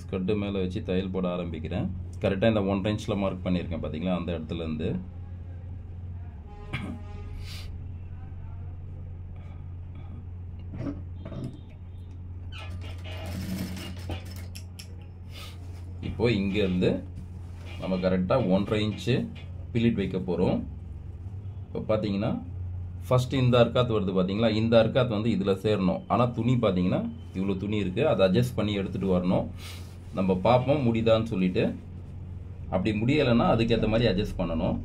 A: ஸ்கர்ட்டு மேலே வச்சு தையல் போட ஆரம்பிக்கிறேன். கரெக்டாக இந்த 1.5 இன்ச்சில் மார்க் பண்ணியிருக்கேன் பார்த்தீங்களா, அந்த இடத்துலேருந்து இப்போ இங்கேருந்து நம்ம கரெக்டாக 1.5 இன்ச்சு பிலிட் வைக்க போகிறோம். இப்போ பார்த்தீங்கன்னா ஃபஸ்ட்டு இந்த அர்க்காத் வருது பார்த்தீங்களா, இந்த அர்க்காத் வந்து இதில் சேரணும். ஆனால் துணி பார்த்தீங்கன்னா இவ்வளோ துணி இருக்குது, அதை அட்ஜஸ்ட் பண்ணி எடுத்துகிட்டு வரணும். நம்ம பார்ப்போம் முடியுதான்னு சொல்லிட்டு. அப்படி முடியலைன்னா அதுக்கேற்ற மாதிரி அட்ஜஸ்ட் பண்ணணும்.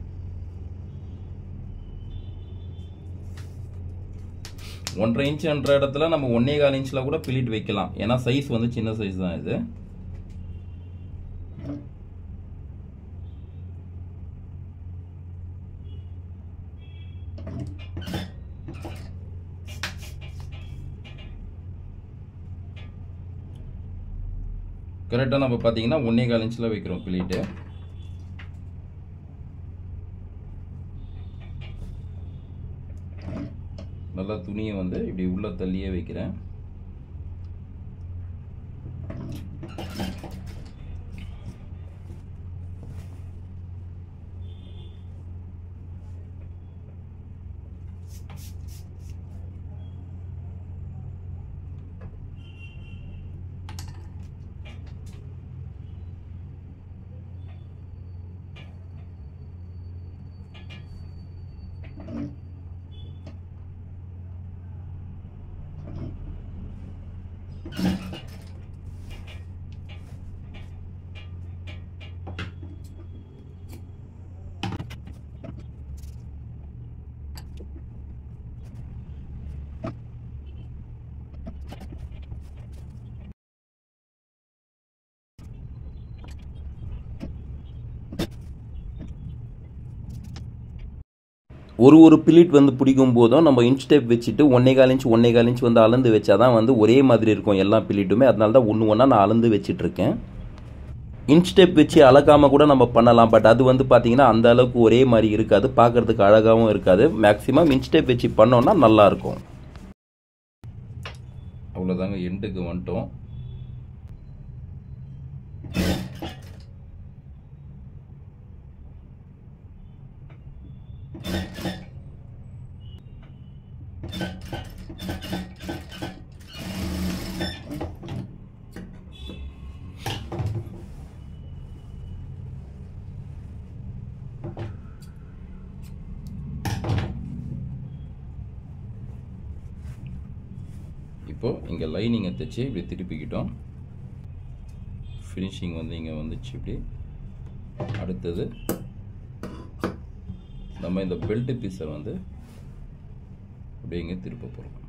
A: ஒன்றரை இன்ச்சுன்ற இடத்துல நம்ம 1.25 இன்ச்சில் கூட பிலிட் வைக்கலாம். ஏன்னா சைஸ் வந்து சின்ன சைஸ் தான் இது. கரெக்டாக நம்ம பார்த்தீங்கன்னா 1.25 இன்ச்சில் வைக்கிறோம் பிலிட்டு. நல்லா துணியை வந்து இப்படி உள்ள தள்ளியே வைக்கிறேன். ஒரு பிலிட் வந்து பிடிக்கும் போதும் நம்ம இன்ச் டேப் வச்சுட்டு 1.25 இன்ச் வந்து அளந்து வச்சாதான் வந்து ஒரே மாதிரி இருக்கும் எல்லா பிலிட்டுமே. அதனால தான் ஒன்று ஒன்றா நான் அளந்து வச்சிட்ருக்கேன். இன்ச் டேப் வச்சு அளக்காமல் கூட நம்ம பண்ணலாம். பட் அது வந்து பார்த்தீங்கன்னா அந்த அளவுக்கு ஒரே மாதிரி இருக்காது, பார்க்குறதுக்கு அழகாகவும் இருக்காது. மேக்ஸிமம் இன்ச் டேப் வச்சு பண்ணோன்னா நல்லாயிருக்கும். அவ்வளோதாங்க, எண்டுக்கு வந்துட்டோம். இப்போ இங்கே லைனிங்கை தைச்சி இப்படி திருப்பிக்கிட்டோம். ஃபினிஷிங் வந்து இங்கே வந்துச்சு. இப்படி அடுத்தது நம்ம இந்த பெல்ட் பீஸை வந்து அப்படியே இங்கே திருப்ப போகிறோம்.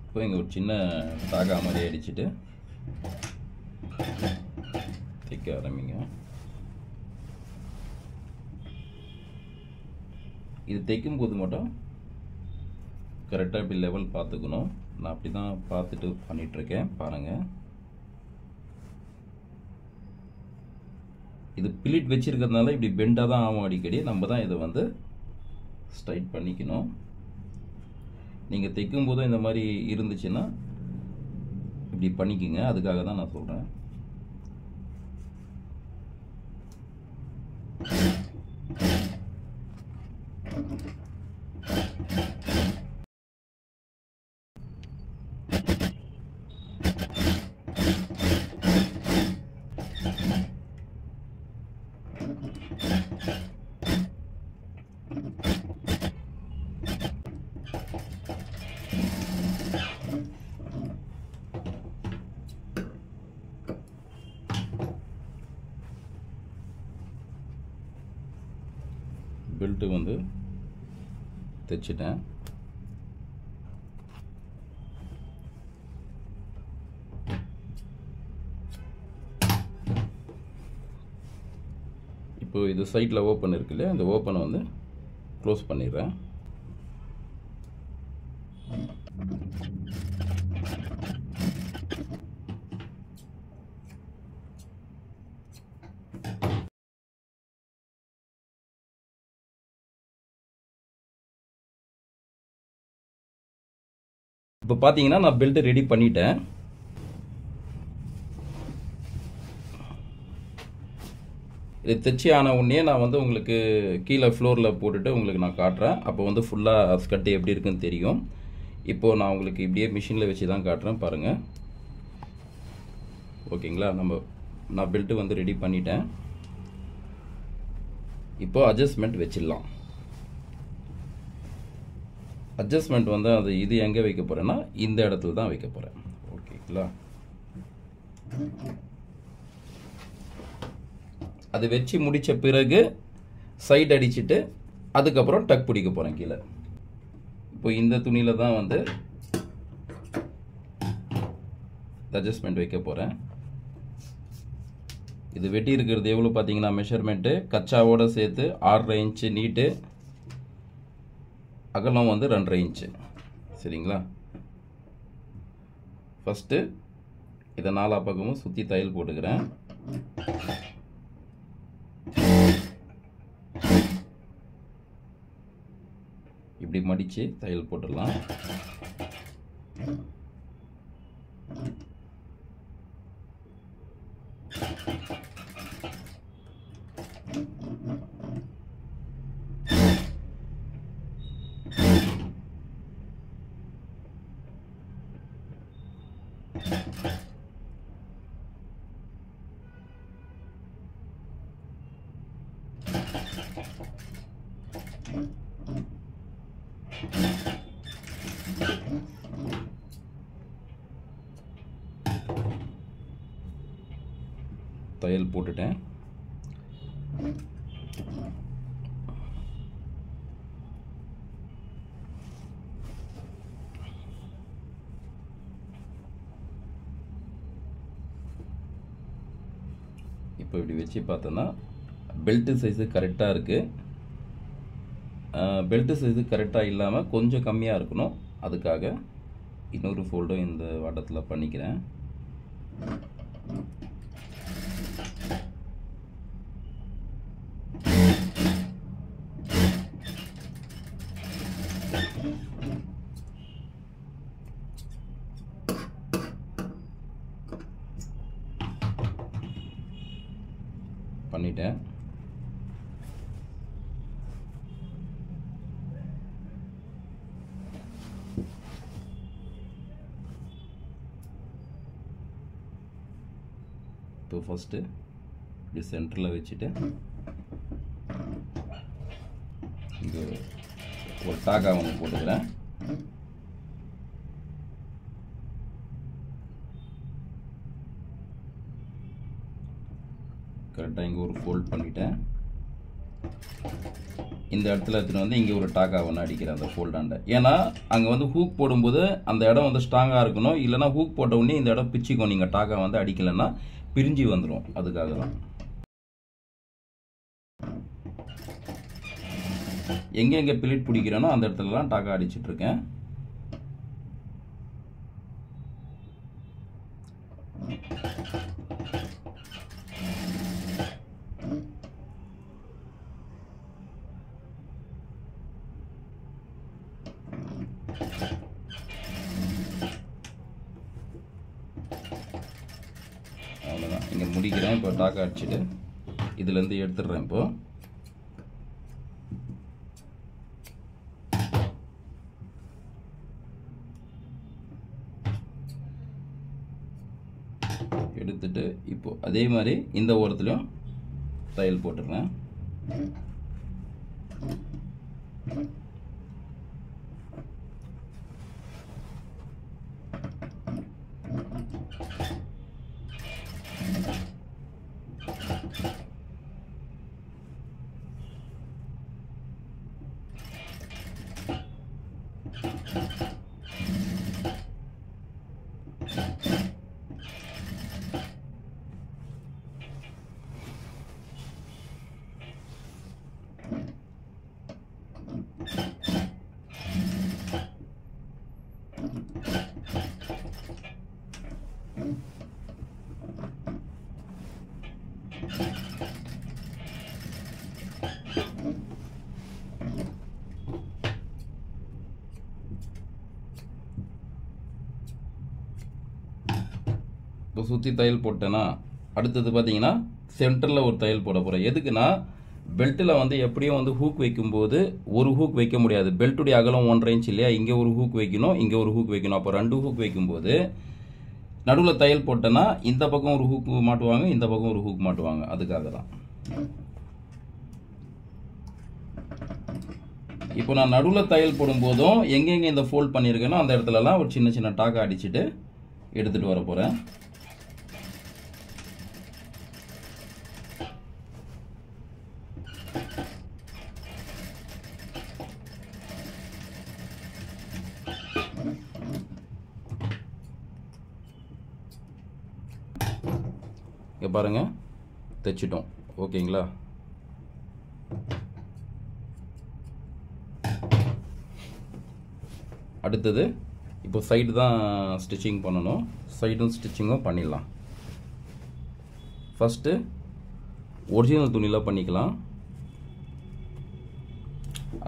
A: இப்போ இங்கே ஒரு சின்ன டாகா மாதிரி அடிச்சுட்டு தைக்க ஆரம்பிங்க. இது தைக்கும் போது மட்டும் கரெக்டாக இப்படி லெவல் பார்த்துக்கணும். நான் அப்படி தான் பார்த்துட்டு பண்ணிகிட்ருக்கேன் பாருங்கள். இது பிலிட் வச்சுருக்கிறதுனால இப்படி பெண்டாக தான் ஆகும் அடிக்கடி. நம்ம தான் இதை வந்து ஸ்ட்ரைட் பண்ணிக்கணும். நீங்கள் தைக்கும் போதும் இந்த மாதிரி இருந்துச்சுன்னா இப்படி பண்ணிக்கோங்க. அதுக்காக தான் நான் சொல்கிறேன். பெல்ட்டு வந்து தைச்சிட்டேன். இப்போ இது சைடில் ஓப்பன் இருக்கு இல்லையா, இந்த ஓப்பனை வந்து க்ளோஸ் பண்ணிடுறேன். இப்போ பார்த்தீங்கன்னா நான் பெல்ட் ரெடி பண்ணிட்டேன். இது தைச்சி ஆன உடனே நான் வந்து உங்களுக்கு கீழே ஃப்ளோரில் போட்டுட்டு உங்களுக்கு நான் காட்டுறேன். அப்போ வந்து ஃபுல்லாக ஸ்கர்ட் எப்படி இருக்குன்னு தெரியும். இப்போது நான் உங்களுக்கு இப்படியே மிஷினில் வச்சு தான் காட்டுறேன், பாருங்கள். ஓகேங்களா, நான் பெல்ட்டு வந்து ரெடி பண்ணிட்டேன். இப்போது அட்ஜஸ்ட்மெண்ட் வச்சிடலாம். அட்ஜஸ்ட்மெண்ட் வந்து இது எங்கே வைக்க போகிறேன்னா இந்த இடத்துல தான் வைக்க போகிறேன். ஓகேங்களா, அது வச்சு முடித்த பிறகு சைடு அடிச்சுட்டு அதுக்கப்புறம் டக் பிடிக்க போகிறேன் கீழே. இப்போ இந்த துணியில் தான் வந்து அட்ஜஸ்ட்மெண்ட் வைக்க போகிறேன். இது வெட்டி இருக்கிறது எவ்வளோ பார்த்தீங்கன்னா, மெஷர்மெண்ட்டு கச்சாவோடு சேர்த்து 6.5 இன்ச்சு நீட்டு, அகலம் வந்து 2.5 இன்ச்சு. சரிங்களா, ஃபஸ்ட்டு இதை 4 பக்கமும் சுற்றி தையல் போட்டுக்கிறேன். இப்படி மடித்து தையல் போட்டுடலாம். தையல் போட்டுட்டேன். இப்போ இப்படி வச்சு பார்த்தோன்னா பெல்ட்டு சைஸு கரெக்டாக இருக்குது. பெல்ட்டு சைஸு கரெக்டாக இல்லாமல் கொஞ்சம் கம்மியாக இருக்கணும். அதுக்காக இன்னொரு ஃபோல்டும் இந்த வாட்டத்தில் பண்ணிக்கிறேன். பண்ணிட்டேன். இப்போ ஃபஸ்ட்டு இப்படி சென்டரில் வச்சுட்டு இங்கே ஒரு டாக்கா ஒன்று போட்டுக்கிறேன். கரெக்டாக இங்கே ஒரு ஃபோல்ட் பண்ணிட்டேன். இந்த இடத்துல எடுத்துகிட்டு வந்து இங்கே ஒரு டாக்கா ஒன்று அடிக்கிறேன் அந்த ஃபோல்டாண்ட. ஏன்னா அங்கே வந்து ஹூக் போடும்போது அந்த இடம் வந்து ஸ்ட்ராங்காக இருக்கணும். இல்லைனா ஹூக் போட்ட உடனே இந்த இடம் பிச்சுக்கும். நீங்கள் டாக்கா வந்து அடிக்கலைன்னா பிரிஞ்சு வந்துடும். அதுக்காக தான் எங்கே பிளிட் பிடிக்கிறேனோ அந்த இடத்துலலாம் டாக்கா அடிச்சிட்ருக்கேன். அடிக்கிறேன். இப்போ டாக்கை அடிச்சுட்டு இதுலேருந்து எடுத்துடுறேன். இப்போ எடுத்துட்டு இப்போ அதே மாதிரி இந்த ஓரத்துலையும் தையல் போட்டுடுறேன். இப்போ சுற்றி தையல் போட்டேன்னா அடுத்தது பார்த்தீங்கன்னா சென்டரில் ஒரு தையல் போட போகிறேன். எதுக்குன்னா பெல்ட்டில் வந்து எப்படியும் வந்து ஹூக் வைக்கும்போது ஒரு ஹூக் வைக்க முடியாது. பெல்ட்டுடைய அகலம் 1.5 இன்ச் இல்லையா, இங்கே ஒரு ஹூக் வைக்கணும், இங்கே ஒரு ஹூக் வைக்கணும். அப்போ 2 ஹூக் வைக்கும்போது நடுவில் தையல் போட்டேன்னா இந்த பக்கம் ஒரு ஹூக் மாட்டுவாங்க, இந்த பக்கம் ஒரு ஹூக் மாட்டுவாங்க. அதுக்காக தான். இப்போ நான் நடுவில் தையல் போடும்போதும் எங்கெங்கே இந்த ஃபோல்ட் பண்ணியிருக்கேனோ அந்த இடத்துலலாம் ஒரு சின்ன சின்ன டாக்கை அடிச்சுட்டு எடுத்துகிட்டு வர போகிறேன். இங்கே பாருங்கள், தைச்சிட்டோம். ஓகேங்களா? அடுத்தது இப்போ சைடு தான் ஸ்டிச்சிங் பண்ணணும். சைடும் ஸ்டிச்சிங்கும் பண்ணிடலாம். ஃபஸ்ட்டு ஒரிஜினல் துணியில் பண்ணிக்கலாம்.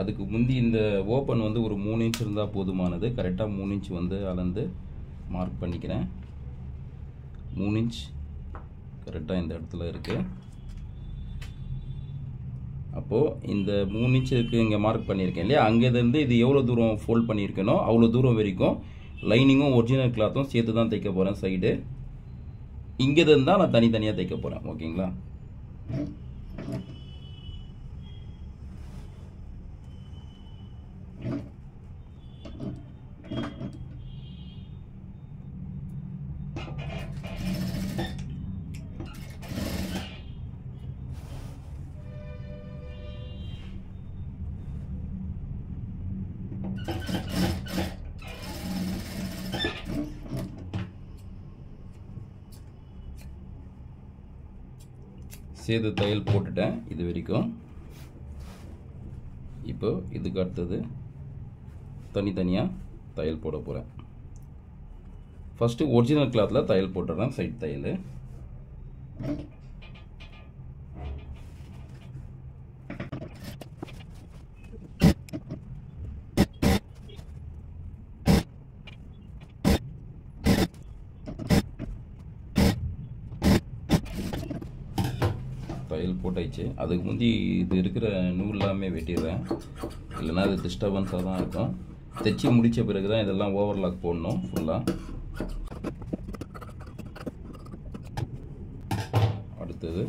A: அதுக்கு முந்தி இந்த ஓப்பன் வந்து ஒரு 3 இன்ச் இருந்தால் போதுமானது. கரெக்டாக 3 இன்ச் வந்து அளந்து மார்க் பண்ணிக்கிறேன். 3 இன்ச் கரெக்டாக இந்த இடத்துல இருக்குது. அப்போது இந்த 3 இன்ச்சுக்கு இங்கே மார்க் பண்ணியிருக்கேன் இல்லையா, அங்கேருந்து இது எவ்வளோ தூரம் ஃபோல்ட் பண்ணியிருக்கேனோ அவ்வளோ தூரம் வரைக்கும் லைனிங்கும் ஒரிஜினல் கிளாத்தும் சேர்த்து தான் தைக்க போகிறேன். சைடு இங்கேருந்து தான் நான் தனித்தனியாக தைக்க போகிறேன். ஓகேங்களா? சேது தையல் போட்டுட்டேன் இது வரைக்கும். இப்போ இதுக்கு அடுத்தது தனித்தனியாக தையல் போட போகிறேன். ஃபஸ்ட்டு ஒரிஜினல் கிளாத்தில் தையல் போட்டுறேன். சைட் தையல் தையல் போட்டாச்சு. அதுக்கு முந்தி இது இருக்கிற நூல் எல்லாமே வெட்டிடுறேன், இல்லைன்னா அது டிஸ்டர்பன்ஸாக தான் இருக்கும். தைச்சி முடித்த பிறகு தான் இதெல்லாம் ஓவர்லாக் போடணும் ஃபுல்லாக. அடுத்தது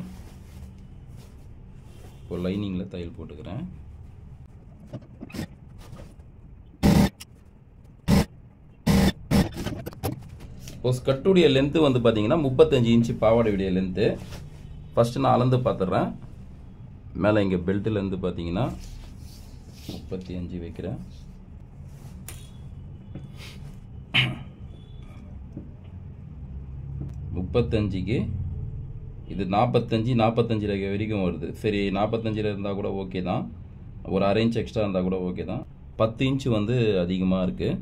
A: இப்போ லைனிங்கில் தையல் போட்டுக்கிறேன். இப்போ ஸ்கர்ட்டுடைய லென்த்து வந்து பார்த்தீங்கன்னா 35 இன்ச்சு பாவாடையுடைய லென்த்து. ஃபஸ்ட்டு நான் அளந்து பார்த்துட்றேன். மேலே இங்கே பெல்ட்டிலேருந்து பார்த்தீங்கன்னா 35 வைக்கிறேன். முப்பத்தஞ்சுக்கு இது 45 வரைக்கும் வருது. சரி, 45 இருந்தால் கூட ஓகே தான். ஒரு அரை இன்ச் எக்ஸ்ட்ரா இருந்தால் கூட ஓகே தான். 10 இன்ச்சு வந்து அதிகமாக இருக்குது.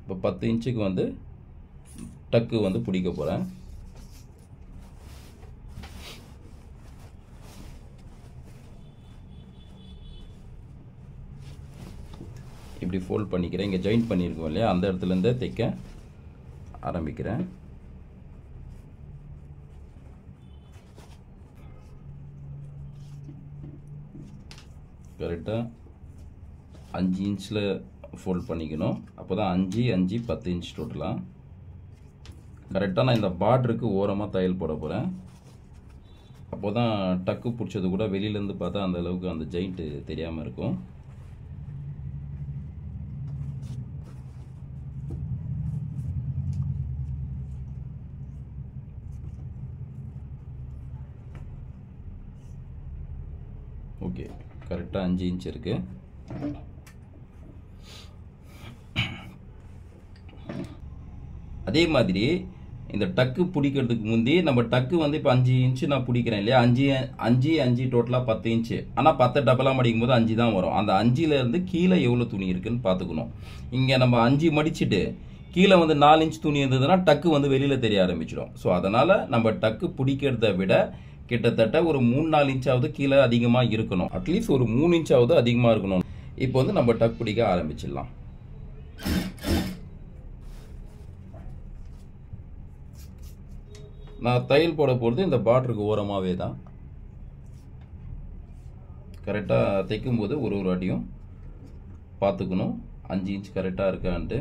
A: இப்போ 10 இன்ச்சுக்கு வந்து டக்கு வந்து பிடிக்க போகிறேன். இப்படி ஃபோல்ட் பண்ணிக்கிறேன். இங்கே ஜாயிண்ட் பண்ணியிருக்கோம் இல்லையா, அந்த இடத்துலேருந்தே தைக்க ஆரம்பிக்கிறேன். கரெக்டாக 5 இன்ச்சில் ஃபோல்ட் பண்ணிக்கணும். அப்போ தான் 5, 5, 10 இன்ச் டோட்டலாக. கரெக்டாக நான் இந்த பார்டருக்கு ஓரமாக தையல் போட போகிறேன். அப்போ தான் டக்கு பிடிச்சது கூட வெளியிலேருந்து பார்த்தா அந்த அளவுக்கு அந்த ஜாயிண்ட்டு தெரியாமல் இருக்கும். ஓகே, கரெக்டாக 5 இன்ச் இருக்குது. அதே மாதிரி இந்த டக்கு பிடிக்கிறதுக்கு முந்தி நம்ம டக்கு வந்து இப்போ 5 இன்ச்சு நான் பிடிக்கிறேன் இல்லையா, 5 டோட்டலாக 10 இன்ச்சு. ஆனால் 10 டபுளாக மடிக்கும் போது 5 தான் வரும். அந்த 5லேருந்து கீழே எவ்வளோ துணி இருக்குன்னு பார்த்துக்கணும். இங்கே நம்ம 5 மடிச்சுட்டு கீழே வந்து 4 இன்ச் துணி இருந்ததுன்னா டக்கு வந்து வெளியில் தெரிய ஆரம்பிச்சிடும். ஸோ அதனால் நம்ம டக்கு பிடிக்கிறத விட கிட்டத்தட்ட ஒரு 3-4 இன்ச்சாவது கீழே அதிகமாக இருக்கணும். அட்லீஸ்ட் ஒரு 3 இன்ச்சாவது அதிகமாக இருக்கணும். இப்போ வந்து நம்ம டக் பிடிக்க ஆரம்பிச்சிடலாம். நான் தையல் போட போகிறது இந்த பார்டருக்கு ஓரமாகவே தான். கரெக்டாக தைக்கும்போது ஒரு அடியும் பார்த்துக்கணும் 5 இன்ச் கரெக்டாக இருக்கான்ட்டு.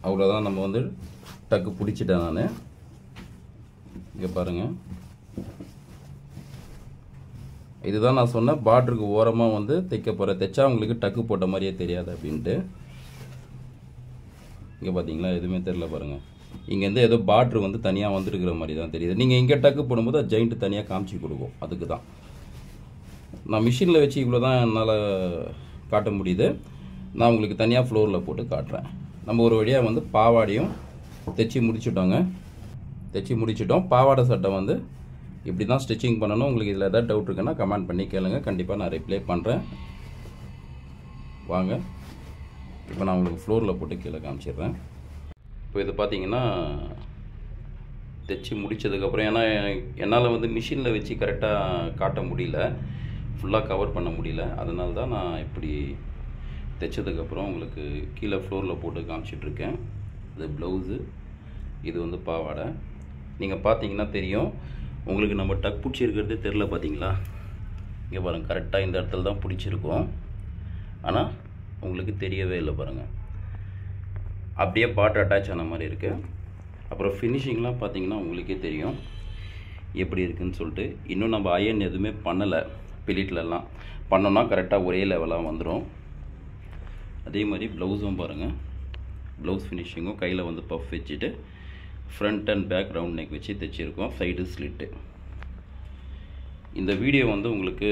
A: அவ்வளோதான், நம்ம வந்து டக்கு பிடிச்சிட்டேன் நான். இங்கே பாருங்கள், இதுதான் நான் சொன்னேன் பார்டருக்கு ஓரமாக வந்து தைக்க போகிறேன். தைச்சா உங்களுக்கு டக்கு போட்ட மாதிரியே தெரியாது அப்படின்ட்டு. இங்கே பார்த்தீங்களா, எதுவுமே தெரில பாருங்கள். இங்கேருந்து ஏதோ பார்டர் வந்து தனியாக வந்துருக்கிற மாதிரி தான் தெரியுது. நீங்கள் இங்கே டக்கு போடும்போது அது ஜாயிண்ட்டு தனியாக காமிச்சி கொடுக்கும். அதுக்கு தான் நான் மிஷினில் வச்சு இவ்வளோ தான் என்னால் காட்ட முடியுது. நான் உங்களுக்கு தனியாக ஃப்ளோரில் போட்டு காட்டுறேன். நம்ம ஒரு வழியாக வந்து பாவாடையும் தைச்சி முடிச்சிட்டோம். பாவாடை சட்டை வந்து இப்படி தான் ஸ்டிச்சிங் பண்ணணும். உங்களுக்கு இதில் எதாவது டவுட் இருக்குன்னா கமெண்ட் பண்ணி கேளுங்க, கண்டிப்பாக நான் ரிப்ளை பண்ணுறேன். வாங்க, இப்போ நான் உங்களுக்கு ஃப்ளோரில் போட்டு கீழே காமிச்சிடுறேன். இப்போ இது பார்த்தீங்கன்னா தைச்சி முடித்ததுக்கப்புறம், ஏன்னா என்னால் வந்து மிஷினில் வச்சு கரெக்டாக காட்ட முடியல, ஃபுல்லாக கவர் பண்ண முடியல. அதனால தான் நான் இப்படி தைச்சதுக்கப்புறம் உங்களுக்கு கீழே ஃப்ளோரில் போட்டு காமிச்சிட்ருக்கேன். இது ப்ளவுஸு, இது வந்து பாவாடை. நீங்கள் பார்த்தீங்கன்னா தெரியும் உங்களுக்கு. நம்ம டக் பிடிச்சிருக்கிறது தெரில பார்த்தீங்களா? இங்கே பாருங்கள், கரெக்டாக இந்த இடத்துல தான் பிடிச்சிருக்கோம். ஆனால் உங்களுக்கு தெரியவே இல்லை பாருங்கள். அப்படியே பார்டர் அட்டாச் ஆன மாதிரி இருக்குது. அப்புறம் ஃபினிஷிங்லாம் பார்த்தீங்கன்னா உங்களுக்கே தெரியும் எப்படி இருக்குதுன்னு சொல்லிட்டு. இன்னும் நம்ம அயன் எதுவுமே பண்ணலை. பிலிட்லலாம் பண்ணோன்னா கரெக்டாக ஒரே லெவலாக வந்துடும். அதே மாதிரி ப்ளவுஸும் பாருங்கள், ப்ளவுஸ் ஃபினிஷிங்கும் கையில் வந்து பஃப் வச்சுட்டு front and back round neck வச்சு தைச்சிருக்கோம். Side slit. இந்த வீடியோ வந்து உங்களுக்கு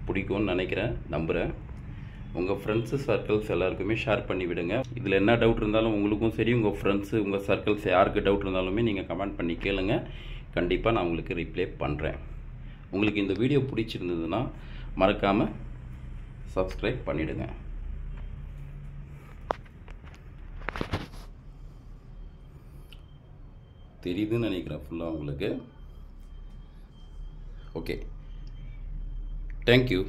A: பிடிக்கும்னு நினைக்கிறேன், நம்புகிறேன். உங்கள் ஃப்ரெண்ட்ஸு சர்க்கிள்ஸ் எல்லாருக்குமே ஷேர் பண்ணி விடுங்க. இதில் என்ன டவுட் இருந்தாலும் உங்களுக்கும் சரி, உங்கள் ஃப்ரெண்ட்ஸு உங்கள் சர்க்கிள்ஸ் யாருக்கு டவுட் இருந்தாலுமே நீங்கள் கமெண்ட் பண்ணி கேளுங்க. கண்டிப்பாக நான் உங்களுக்கு ரிப்ளை பண்ணுறேன். உங்களுக்கு இந்த வீடியோ பிடிச்சிருந்ததுன்னா மறக்காமல் சப்ஸ்கிரைப் பண்ணிவிடுங்க. தெரியுதுன்னு நினைக்கிறேன் ஃபுல்லாக உங்களுக்கு. Okay, thank you.